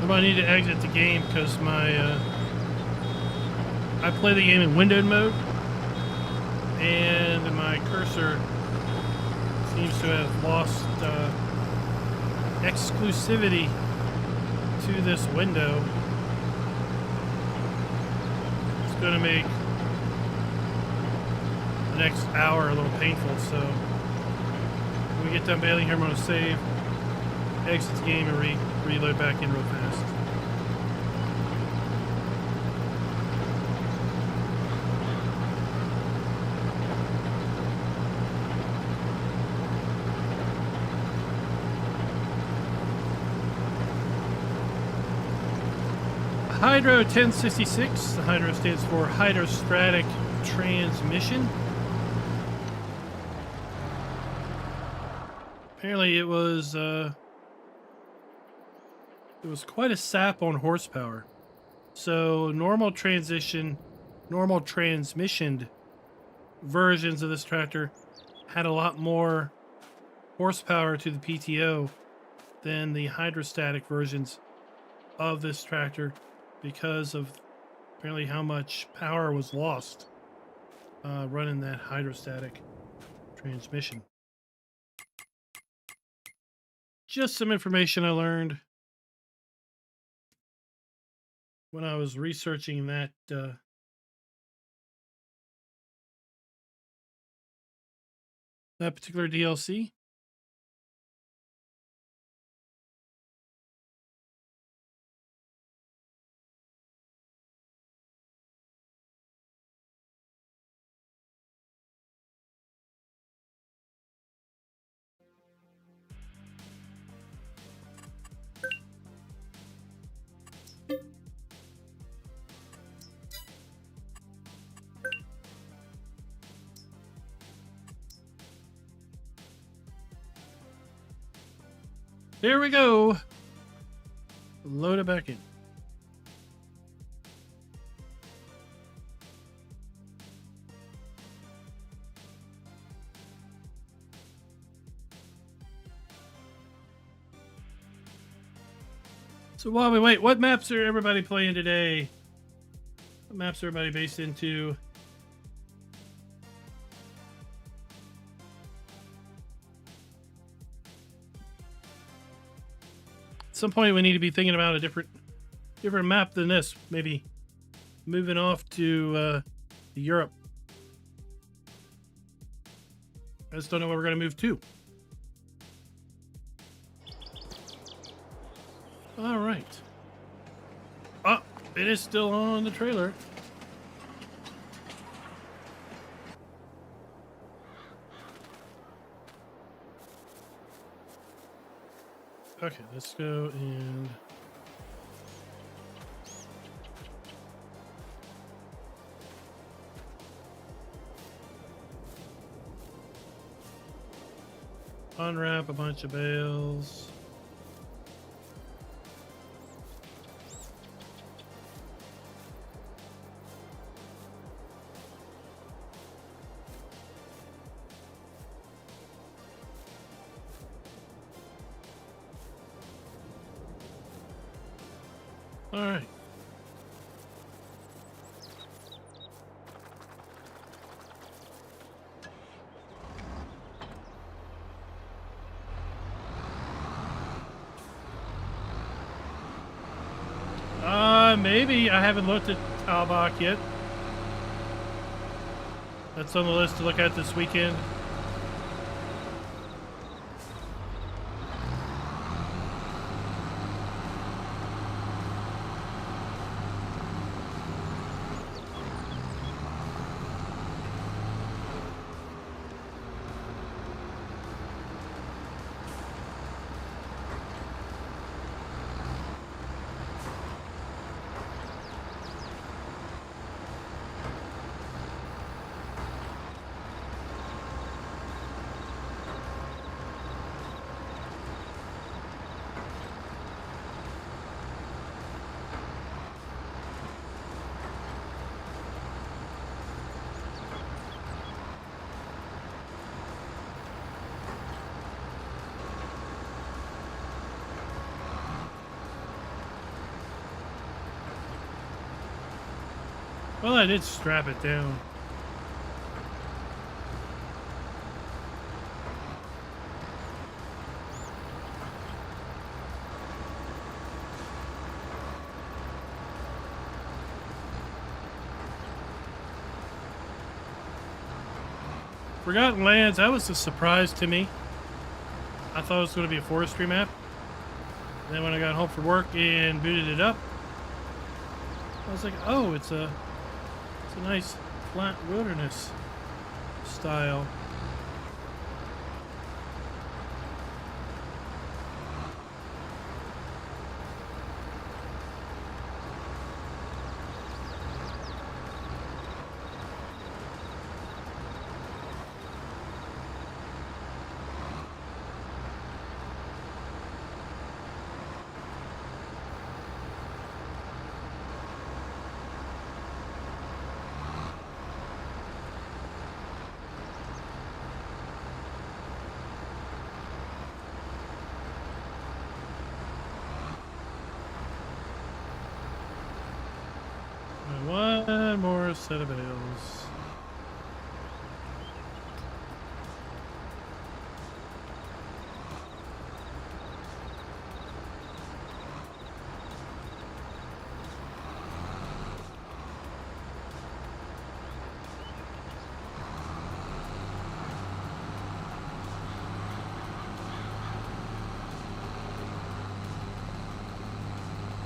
Well, I need to exit the game because my I play the game in windowed mode, and my cursor seems to have lost exclusivity to this window. It's going to make the next hour a little painful, so when we get done baling here, I'm going to save, exit the game, and reload back in real fast. Hydro 1066. The Hydro stands for hydrostatic transmission. Apparently it was quite a sap on horsepower. So normal transmission versions of this tractor had a lot more horsepower to the PTO than the hydrostatic versions of this tractor, because of apparently how much power was lost running that hydrostatic transmission. Just some information I learned when I was researching that that particular DLC. There we go. Load it back in. So while we wait, what maps are everybody playing today? What maps are everybody based into? At some point we need to be thinking about a different map than this. Maybe moving off to Europe. I just don't know where we're going to move to. All right. Oh, it is still on the trailer. Okay, let's go and... unwrap a bunch of bales. All right. Maybe. I haven't looked at Alma yet. That's on the list to look at this weekend. Well, I did strap it down. Forgotten Lands, that was a surprise to me. I thought it was going to be a forestry map. And then when I got home from work and booted it up, I was like, oh, it's a nice flat wilderness style. One more set of bales.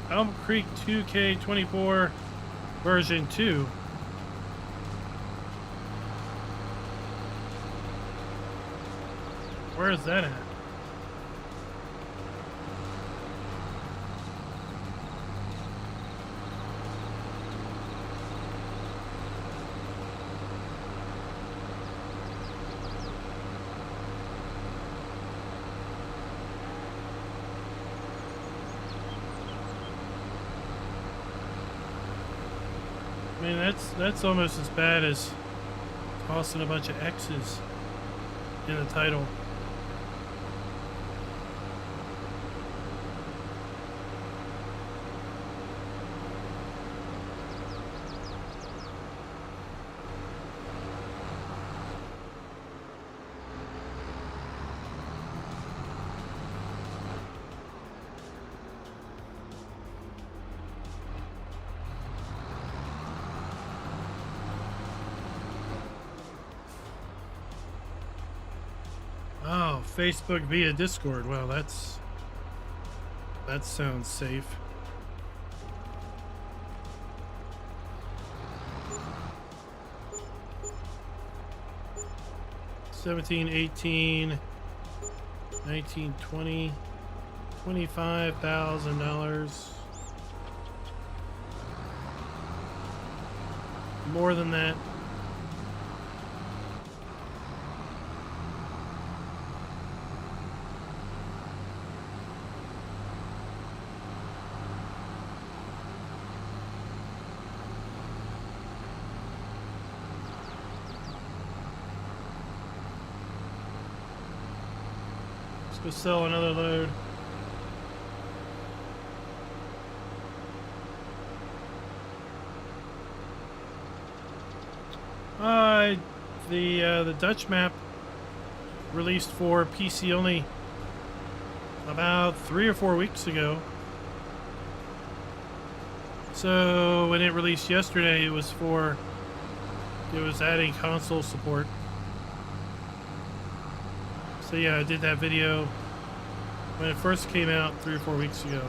Elm Creek 2K24 version 2. Where is that at? I mean, that's almost as bad as tossing a bunch of X's in the title. Oh, Facebook via Discord. Well, that sounds safe. $17, $18, $19, $20, $25,000. More than that. Go sell another load. The Dutch map released for PC only about 3 or 4 weeks ago. So when it released yesterday, it was adding console support. So yeah, I did that video when it first came out 3 or 4 weeks ago.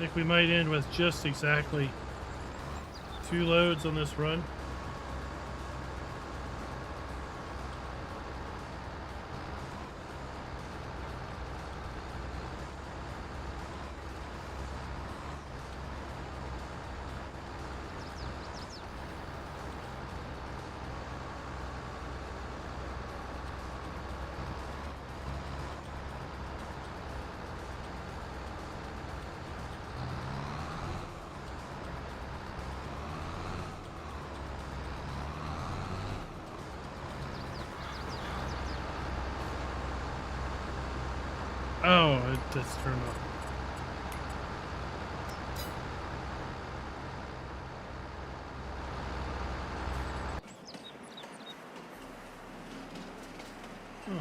think we might end with just exactly 2 loads on this run. Oh, it's turned off. Oh.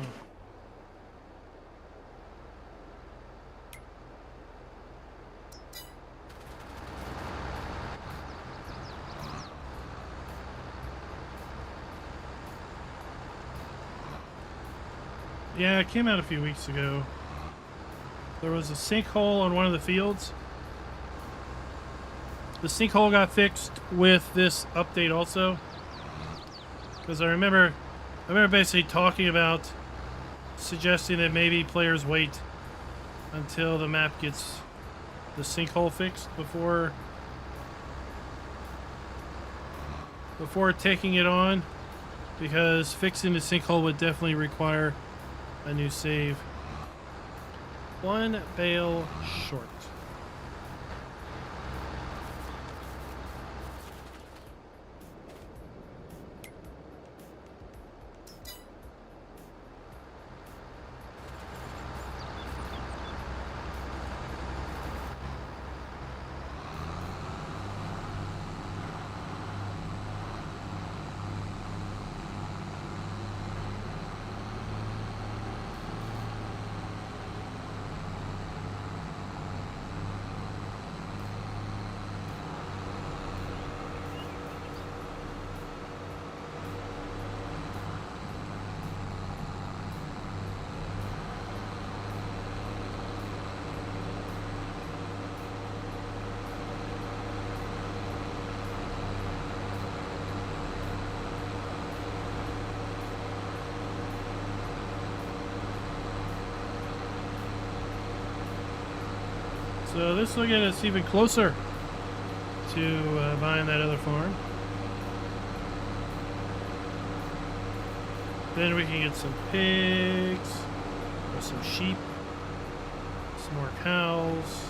Yeah, it came out a few weeks ago. There was a sinkhole on one of the fields. The sinkhole got fixed with this update also. Because I remember basically talking about suggesting that maybe players wait until the map gets the sinkhole fixed before taking it on, because fixing the sinkhole would definitely require a new save. 1 bale short. So this will get us even closer to buying that other farm. Then we can get some pigs, or some sheep, some more cows.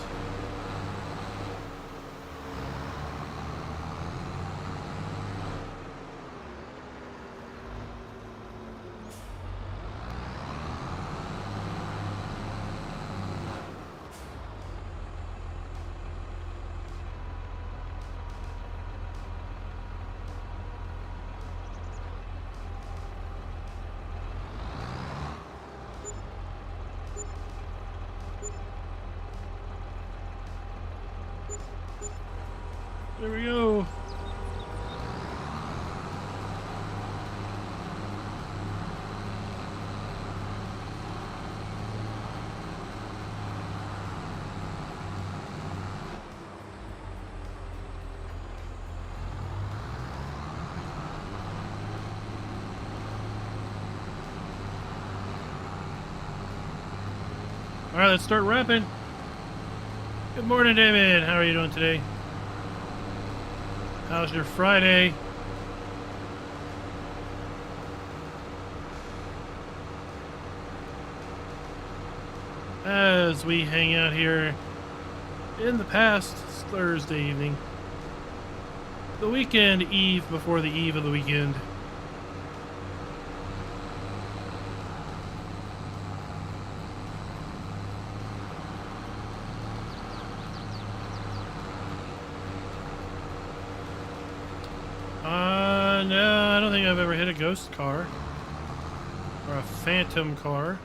There we go. All right, let's start wrapping. Good morning, David. How are you doing today? How's your Friday? As we hang out here in the past Thursday evening, the weekend eve before the eve of the weekend. No, I don't think I've ever hit a ghost car or a phantom car.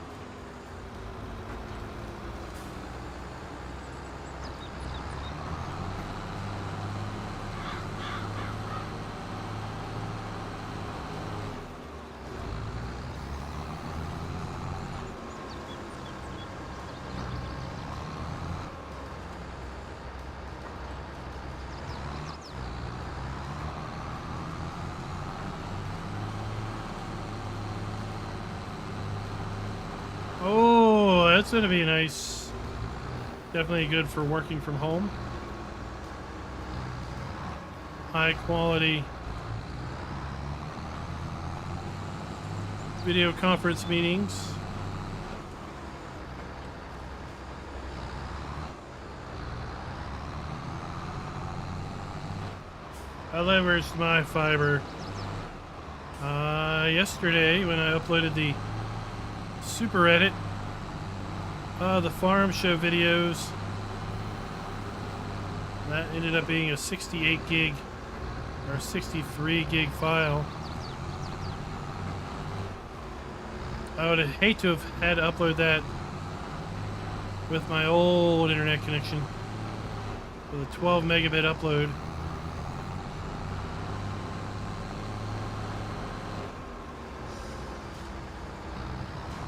it's going to be nice. Definitely good for working from home. High quality video conference meetings. I leveraged my fiber yesterday when I uploaded the super edit, the farm show videos. That ended up being a 68 gig or 63 gig file. I would hate to have had to upload that with my old internet connection with a 12 megabit upload.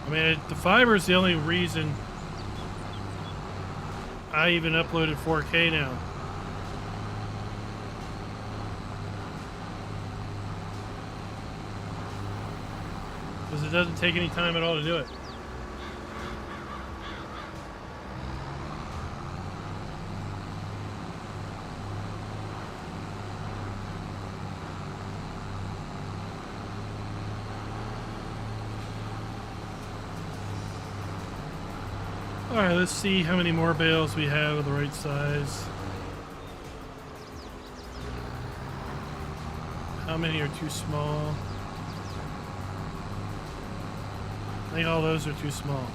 I mean, the fiber is the only reason I even uploaded 4K now. Because it doesn't take any time at all to do it. Alright, let's see how many more bales we have of the right size. How many are too small? I think all those are too small.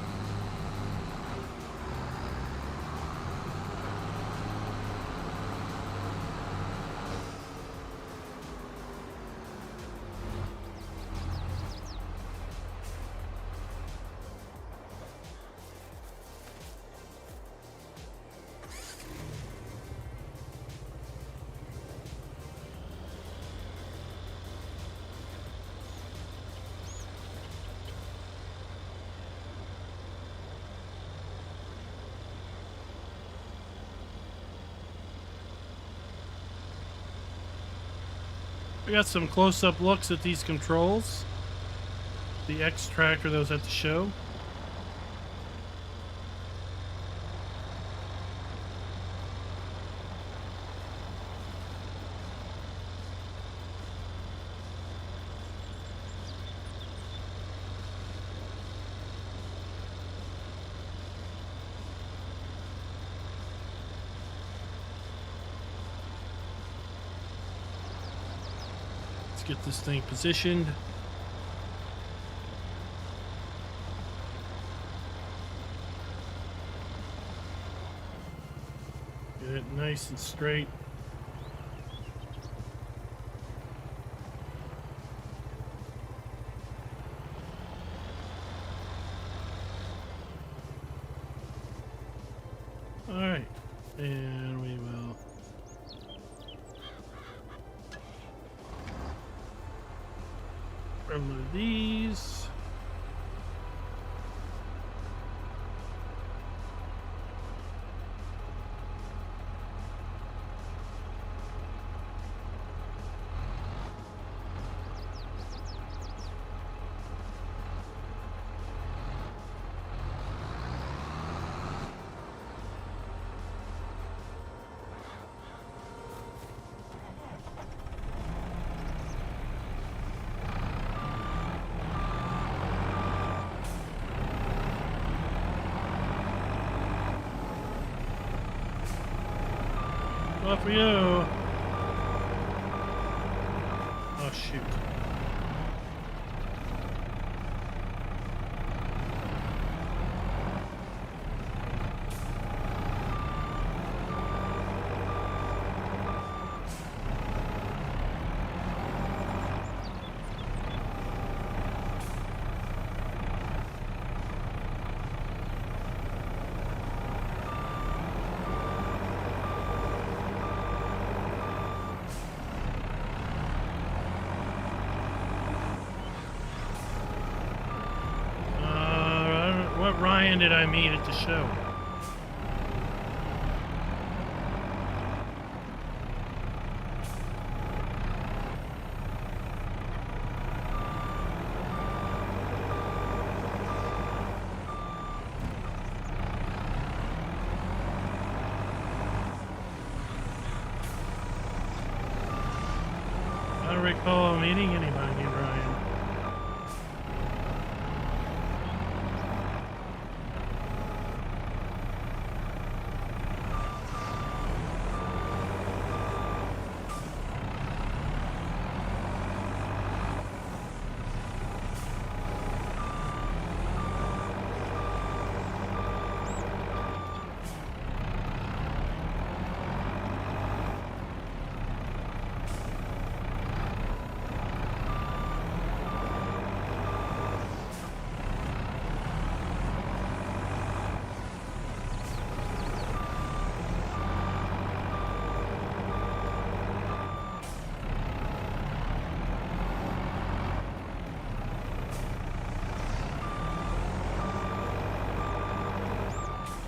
We got some close-up looks at these controls. The X tractor that was at the show. Get this thing positioned. Get it nice and straight. All right, and we will remove these. Off we go. Oh shoot. What Ryan did I meet at the show? recall meeting anybody, Ryan.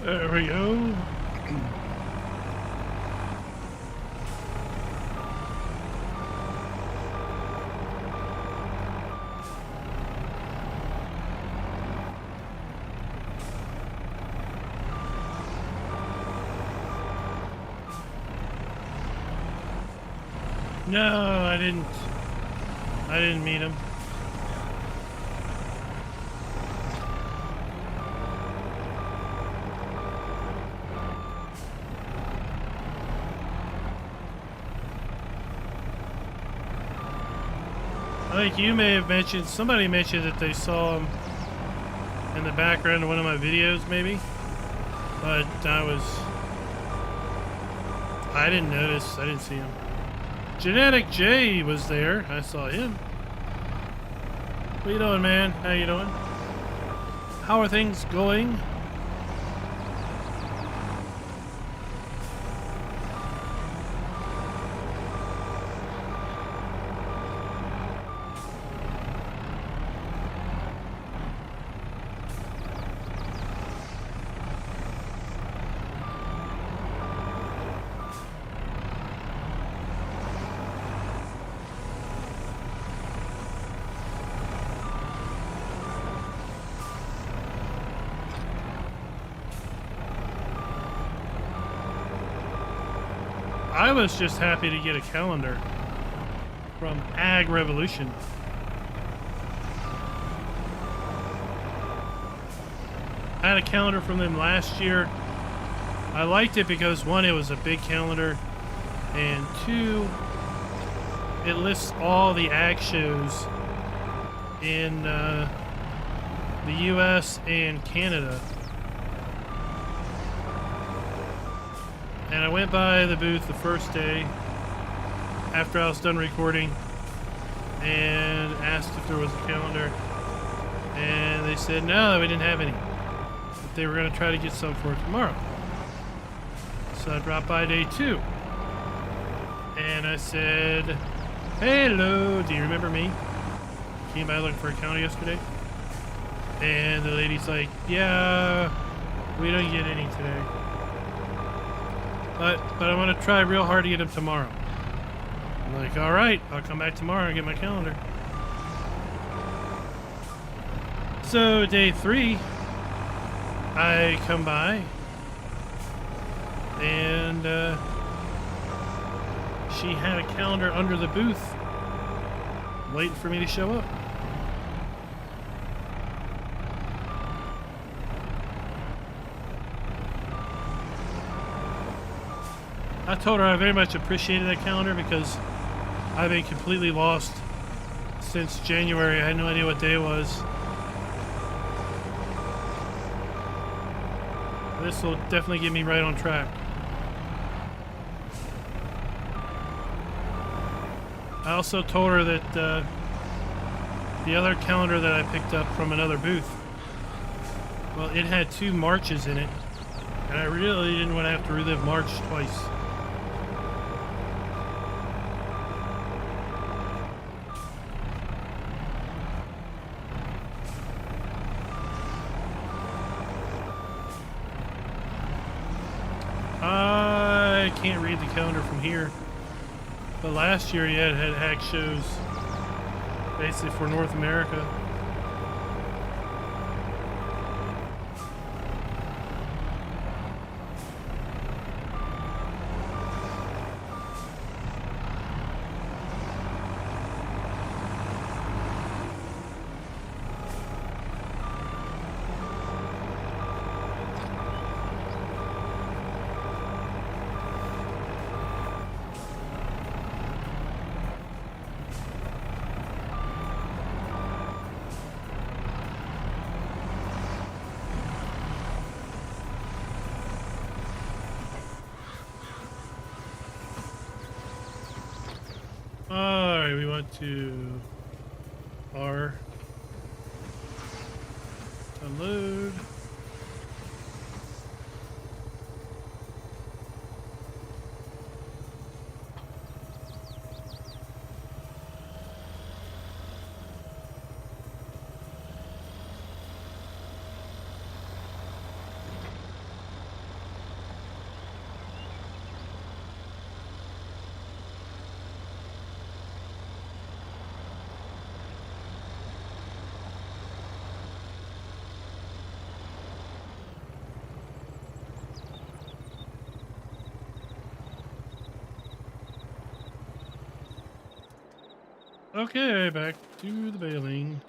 There we go. No, I didn't meet him. I think you may have mentioned, somebody mentioned that they saw him in the background of one of my videos, maybe. But I didn't notice, I didn't see him. Genetic J was there, I saw him. What you doing, man? How you doing? How are things going? I was just happy to get a calendar from Ag Revolution. I had a calendar from them last year. I liked it because one, it was a big calendar, and two, it lists all the ag shows in the US and Canada. And I went by the booth the first day after I was done recording and asked if there was a calendar, and they said no, we didn't have any, but they were going to try to get some for tomorrow. So I dropped by day 2 and I said, hello, do you remember me? Came by looking for a calendar yesterday. And the lady's like, yeah, we don't get any today. But I'm going to try real hard to get them tomorrow. I'm like, all right, I'll come back tomorrow and get my calendar. So day 3, I come by and she had a calendar under the booth waiting for me to show up. I told her I very much appreciated that calendar because I've been completely lost since January. I had no idea what day it was. This will definitely get me right on track. I also told her that the other calendar that I picked up from another booth, well, it had 2 marches in it, and I really didn't want to have to relive March twice. I can't read the calendar from here, but last year you had ag shows basically for North America. Alright, we want to R to load. Okay, back to the baling.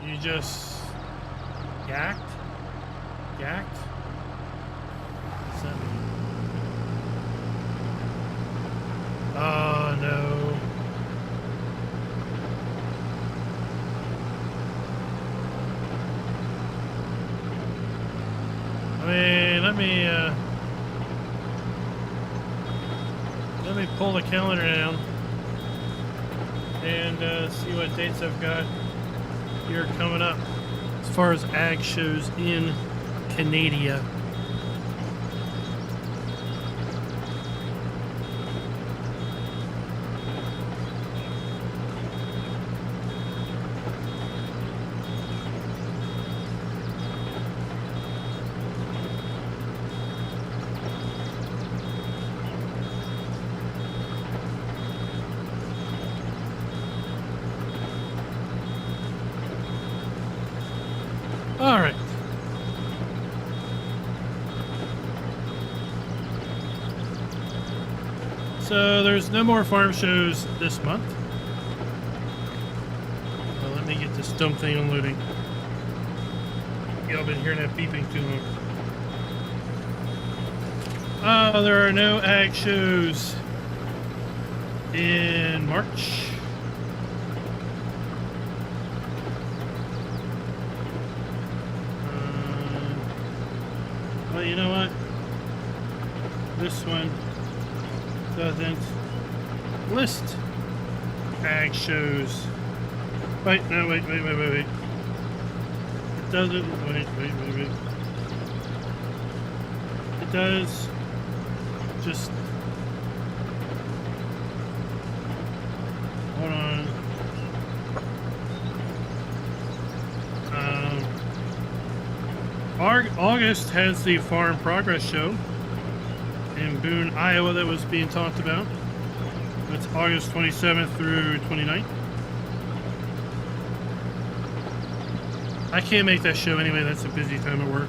You just yacked? Yacked? What's that mean? Oh no. I mean, let me pull the calendar down and see what dates I've got here coming up as far as ag shows in Canada. All right. So there's no more farm shows this month. Well, let me get this dumb thing unloading. Y'all been hearing that beeping too long. There are no ag shows in March. Well, you know what? This one doesn't list ag shows. Wait, no, wait. It doesn't, wait. It does just, hold on. August has the Farm Progress Show in Boone, Iowa that was being talked about. That's August 27th through 29th. I can't make that show anyway, that's a busy time at work.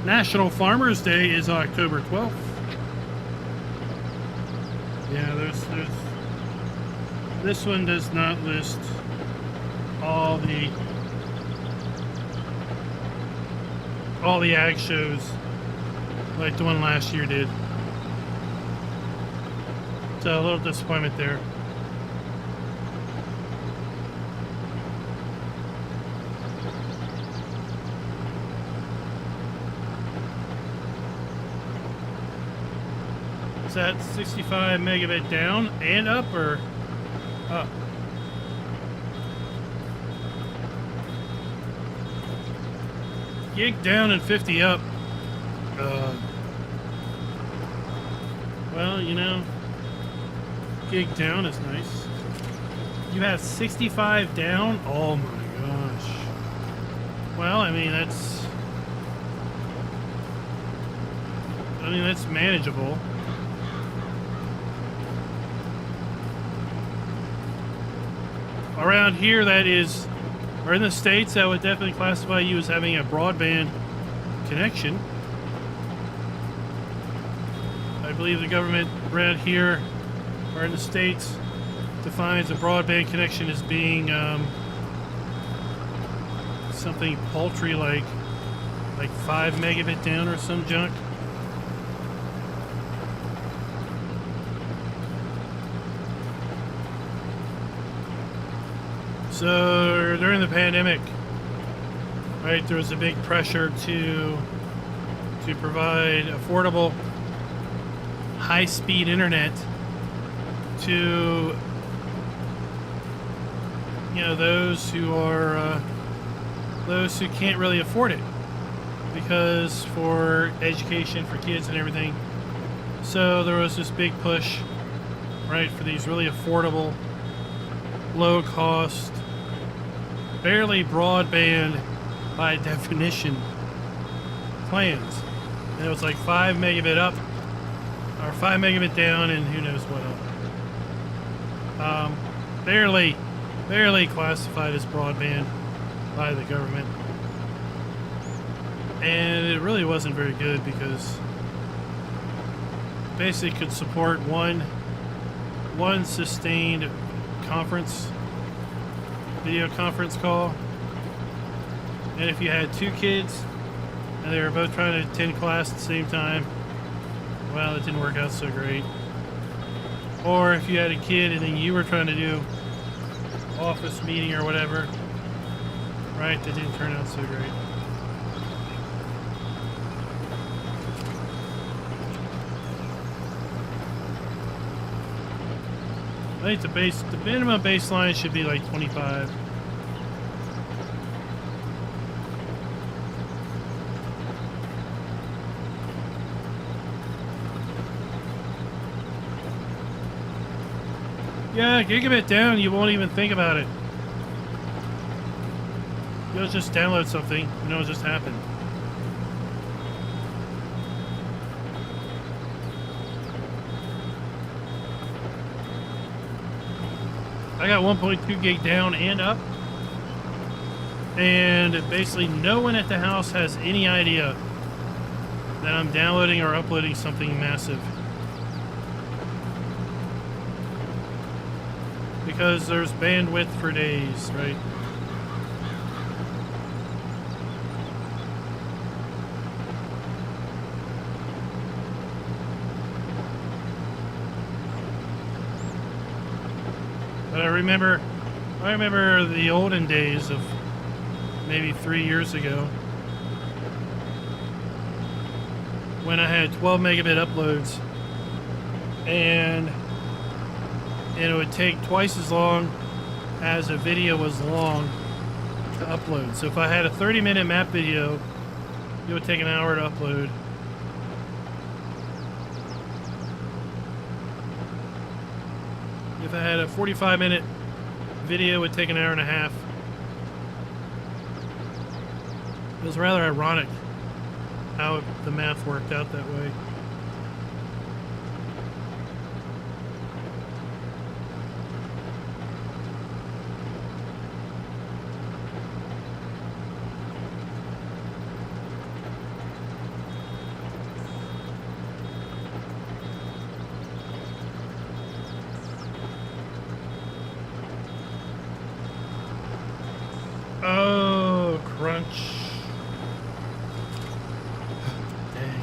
National Farmers Day is October 12th. Yeah, there's this one does not list all the ag shows like the one last year did. So a little disappointment there. Is that 65 megabit down and up or up? Gig down and 50 up. Well, you know, gig down is nice. You have 65 down? Oh my gosh. Well, I mean, that's manageable. Around here, that is, or in the States, that would definitely classify you as having a broadband connection. I believe the government around here or in the States, defines a broadband connection as being something paltry like 5 megabit down or some junk. So during the pandemic, right, there was a big pressure to provide affordable, high-speed internet to, you know, those who can't really afford it, because for education for kids and everything. So there was this big push, right, for these really affordable, low-cost, barely broadband by definition plans. And it was like 5 megabit up or 5 megabit down and who knows what else. Barely classified as broadband by the government. And it really wasn't very good because basically could support one sustained video conference call. And if you had 2 kids and they were both trying to attend class at the same time, well, it didn't work out so great. Or if you had a kid and then you were trying to do office meeting or whatever, right, that didn't turn out so great. I think the minimum baseline should be like 25. Yeah, gigabit down, you won't even think about it. You'll just download something, and it'll just happen. I got 1.2 gig down and up, and basically no one at the house has any idea that I'm downloading or uploading something massive, because there's bandwidth for days, right? But I remember the olden days of maybe 3 years ago when I had 12 megabit uploads, and it would take twice as long as a video was long to upload. So if I had a 30-minute map video, it would take an hour to upload. If I had a 45-minute video, it would take an hour and a half. It was rather ironic how the math worked out that way. Oh, crunch. Dang.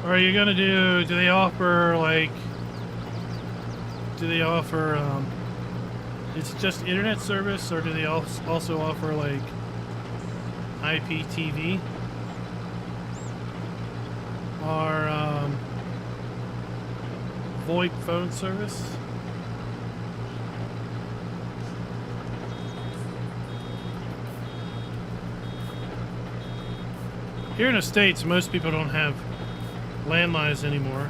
Are you gonna do they offer is it just internet service, or do they also offer like IPTV? Or VoIP phone service. Here in the States, most people don't have landlines anymore.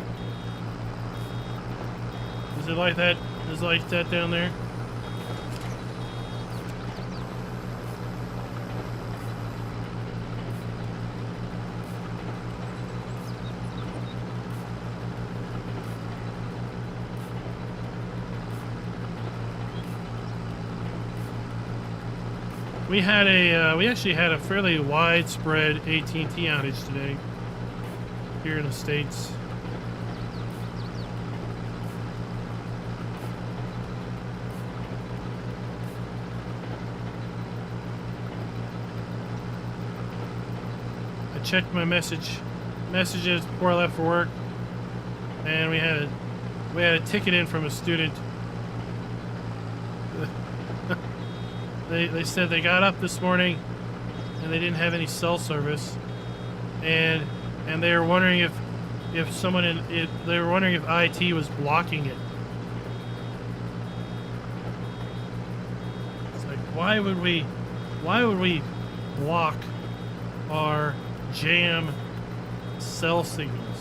Is it like that? Is it like that down there? We actually had a fairly widespread AT&T outage today here in the States. I checked my messages before I left for work, and we had a ticket in from a student. They said they got up this morning and they didn't have any cell service, and they were wondering if they were wondering if IT was blocking it. It's like, why would we block our jam cell signals?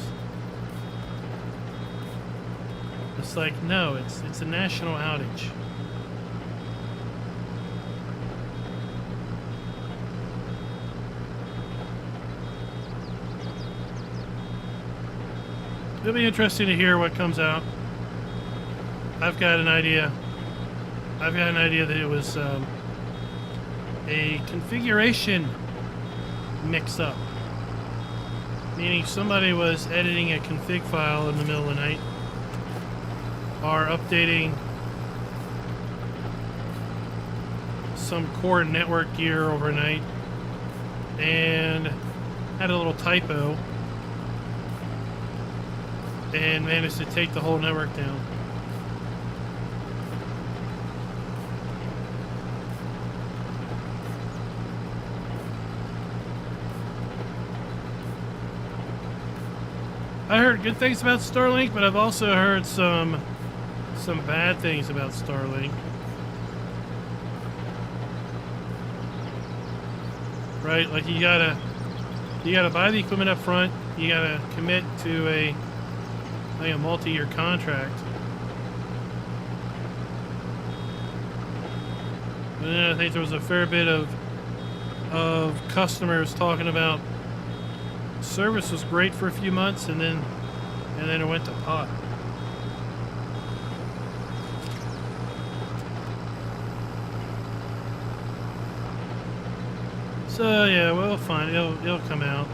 It's like, no, it's a national outage. It'll be interesting to hear what comes out. I've got an idea that it was a configuration mix-up. Meaning somebody was editing a config file in the middle of the night, or updating some core network gear overnight, and had a little typo, and managed to take the whole network down. I heard good things about Starlink, but I've also heard some bad things about Starlink. Right? Like you gotta buy the equipment up front, you gotta commit to a multi-year contract. And then I think there was a fair bit of customers talking about service was great for a few months, and then it went to pot. So yeah, we'll find it'll come out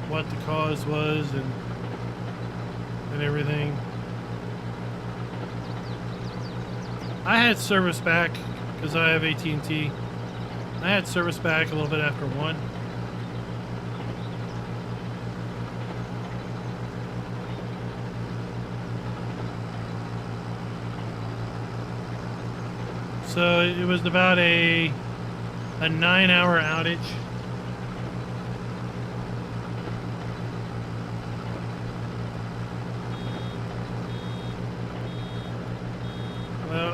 what the cause was and everything. I had service back because I have AT&T. I had service back a little bit after 1. So it was about a 9-hour outage.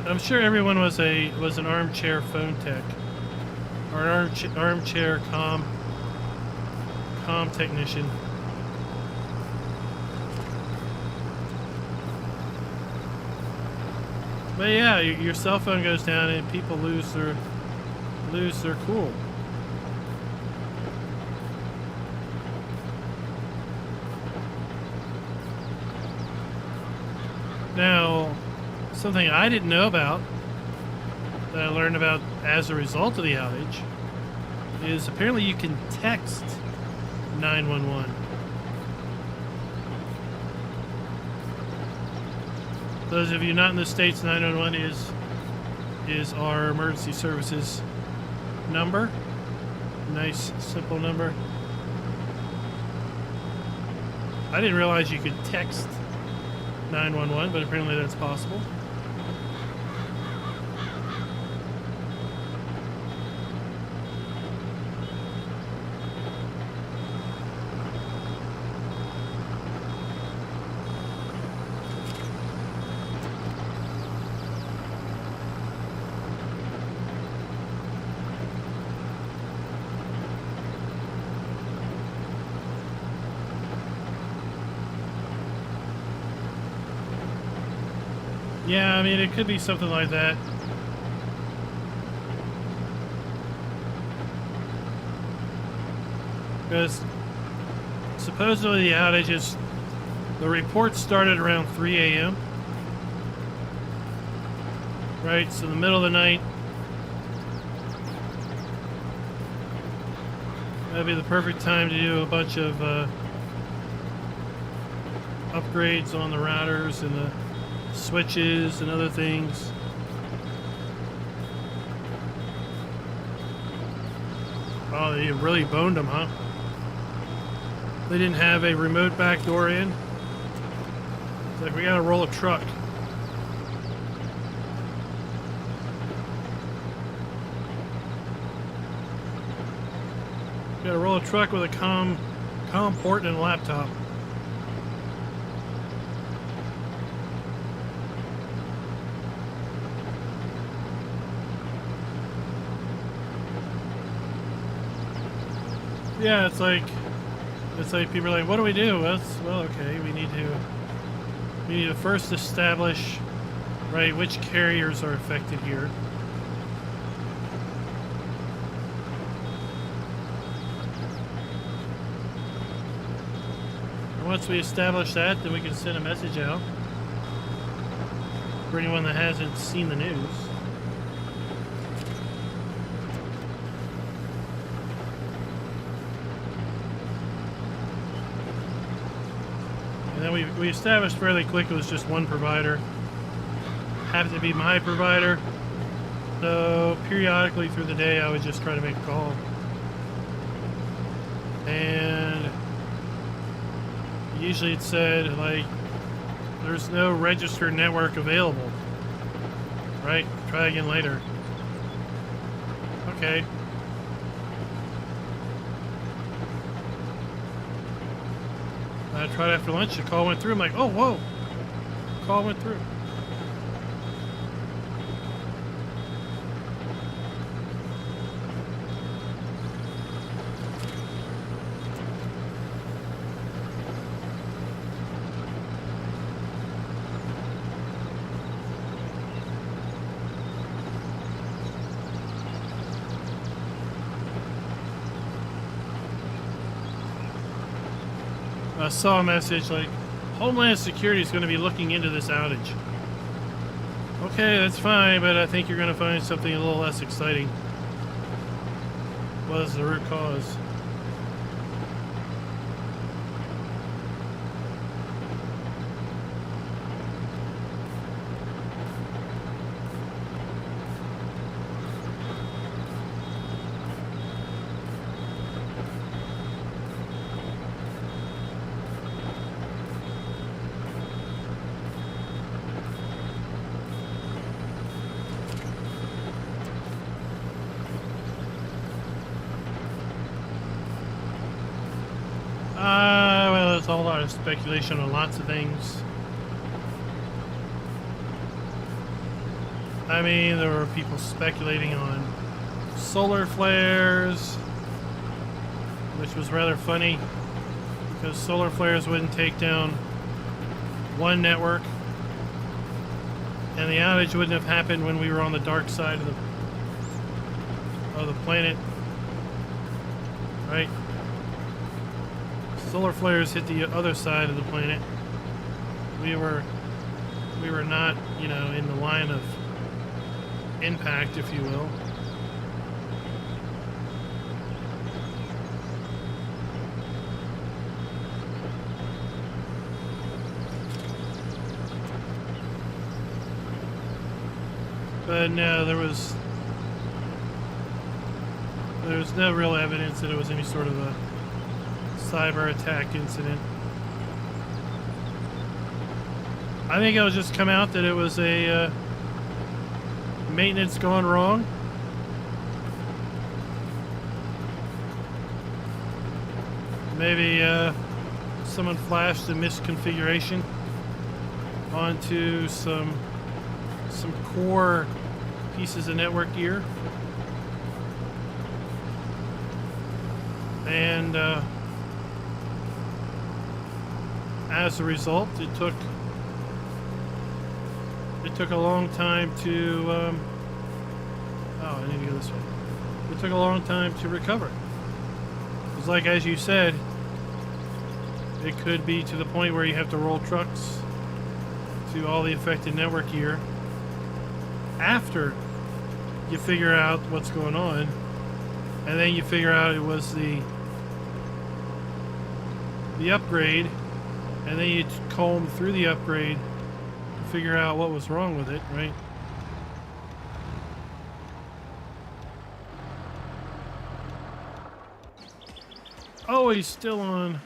I'm sure everyone was an armchair phone tech, or an armchair comm technician. But yeah, your cell phone goes down and people lose their cool. Now, something I didn't know about, that I learned about as a result of the outage, is apparently you can text 911. Those of you not in the States, 911 is our emergency services number. Nice, simple number. I didn't realize you could text 911, but apparently that's possible. Yeah, I mean, it could be something like that. Because supposedly the outages, the report started around 3 a.m. Right, so the middle of the night. That'd be the perfect time to do a bunch of upgrades on the routers and the switches and other things. Oh, they really boned them, huh? They didn't have a remote back door in. It's like, we gotta roll a truck. Gotta roll a truck with a COM port and a laptop. Yeah, it's like people are like, what do we do? Well, okay, we need to first establish, right, which carriers are affected here. And once we establish that, then we can send a message out for anyone that hasn't seen the news. And then we established fairly quick it was just one provider. Happened to be my provider. So periodically through the day I would just try to make a call. And usually it said, like, there's no registered network available. Right? Try again later. Okay. I tried after lunch, the call went through. I'm like, oh, whoa. Call went through. I saw a message like, Homeland Security is going to be looking into this outage. Okay, that's fine, but I think you're going to find something a little less exciting. What is the root cause? Well, there's a whole lot of speculation on lots of things. I mean, there were people speculating on solar flares, which was rather funny because solar flares wouldn't take down one network, and the outage wouldn't have happened when we were on the dark side of the planet, right? Solar flares hit the other side of the planet. We were not, you know, in the line of impact, if you will. But no, there was no real evidence that it was any sort of a cyber attack incident. I think it'll just come out that it was a maintenance gone wrong. Maybe someone flashed a misconfiguration onto some core pieces of network gear, and as a result, it took It took a long time to, oh, I need to go this way. It took a long time to recover. It's like, as you said, it could be to the point where you have to roll trucks to all the affected network gear after you figure out what's going on, and then you figure out it was the upgrade, and then you comb through the upgrade to figure out what was wrong with it, right? Oh, he's still on.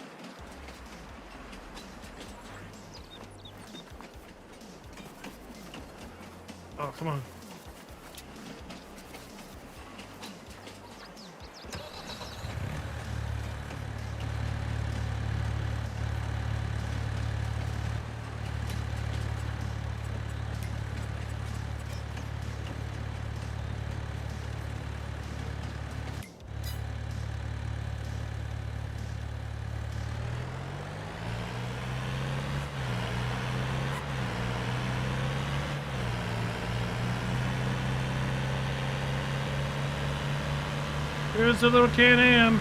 Oh, come on. Here's a little Can-Am.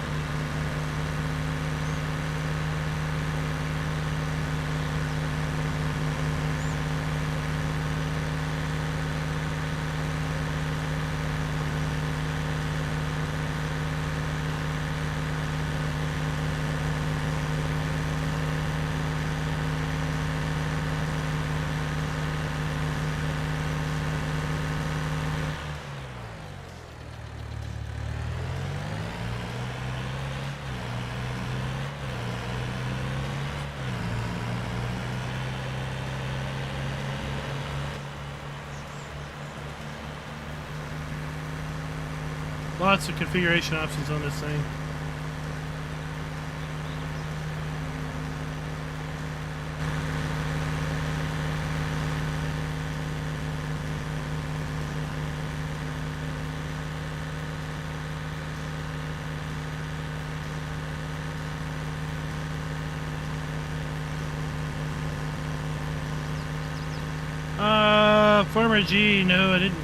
Lots of configuration options on this thing. Farmer G, no, I didn't.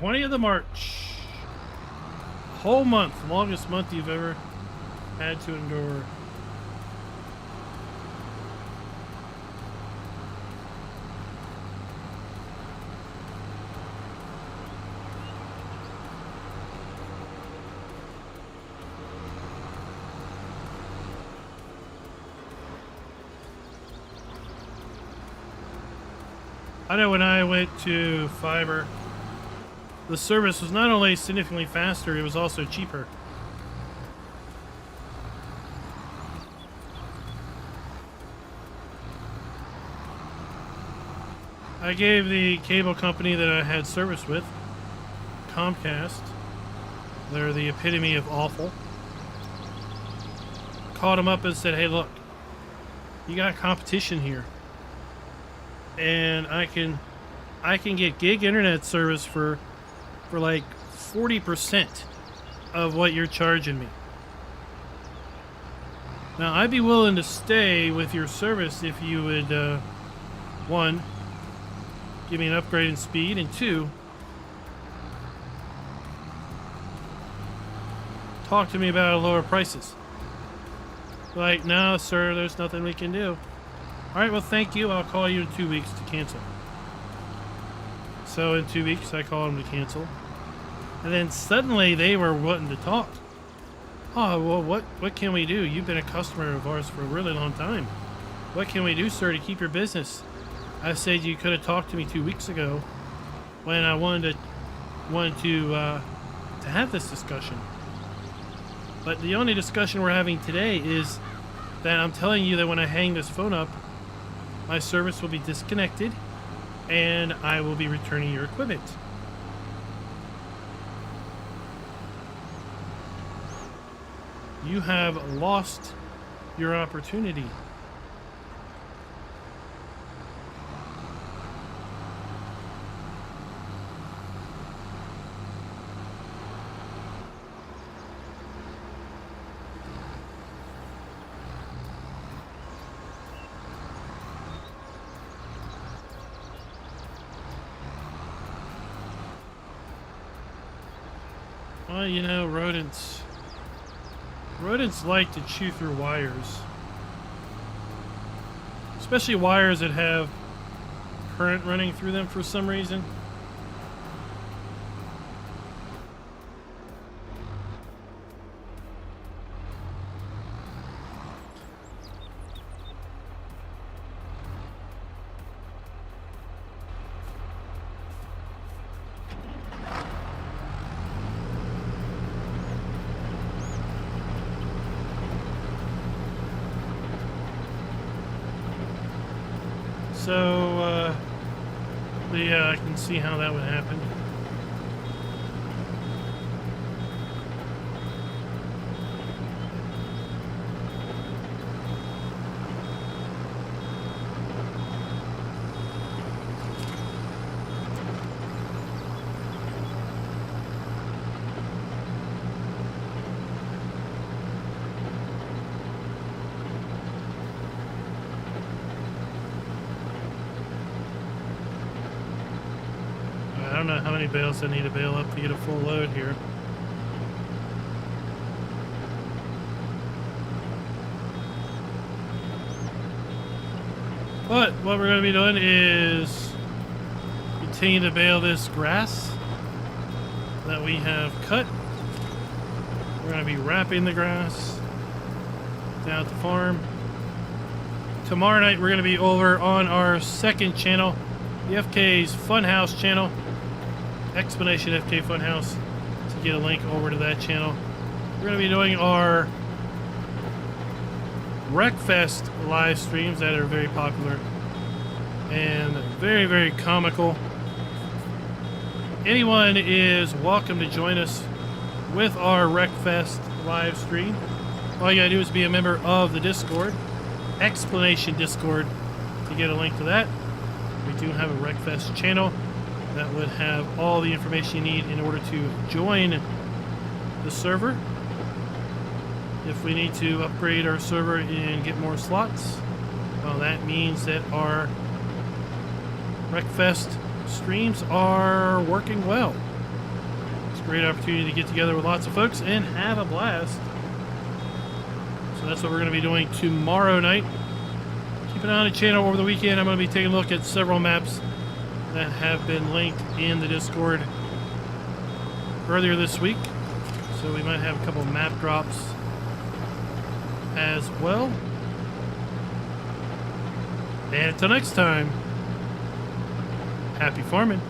#20th of March. Whole month, longest month you've ever had to endure. I know when I went to fiber, the service was not only significantly faster, it was also cheaper. I gave the cable company that I had service with, Comcast, they're the epitome of awful, called them up and said, hey look, you got competition here, and I can get gig internet service for like 40% of what you're charging me. Now, I'd be willing to stay with your service if you would, one, give me an upgrade in speed, and two, talk to me about lower prices. Like, no, sir, there's nothing we can do. All right, well, thank you. I'll call you in 2 weeks to cancel. So in 2 weeks, I called them to cancel. And then suddenly they were wanting to talk. Oh, well, what can we do? You've been a customer of ours for a really long time. What can we do, sir, to keep your business? I said you could have talked to me 2 weeks ago when I wanted to have this discussion. But the only discussion we're having today is that I'm telling you that when I hang this phone up, my service will be disconnected and I will be returning your equipment. You have lost your opportunity. Well, you know, rodents like to chew through wires. Especially wires that have current running through them for some reason. So, yeah, I can see how that would happen. I don't know how many bales I need to bale up to get a full load here. But what we're going to be doing is continue to bale this grass that we have cut. We're going to be wrapping the grass down at the farm. Tomorrow night we're going to be over on our second channel, the FK's Funhouse channel. Explanation FK Funhouse, to get a link over to that channel. We're going to be doing our Wreckfest live streams that are very popular and very, very comical. Anyone is welcome to join us with our Wreckfest live stream. All you gotta do is be a member of the Discord, Explanation Discord, to get a link to that. We do have a Wreckfest channel that would have all the information you need in order to join the server. If we need to upgrade our server and get more slots, well, that means that our Wreckfest streams are working well. It's a great opportunity to get together with lots of folks and have a blast. So that's what we're going to be doing tomorrow night. Keep an eye on the channel over the weekend. I'm going to be taking a look at several maps that have been linked in the Discord earlier this week. So we might have a couple of map drops as well. And until next time, happy farming.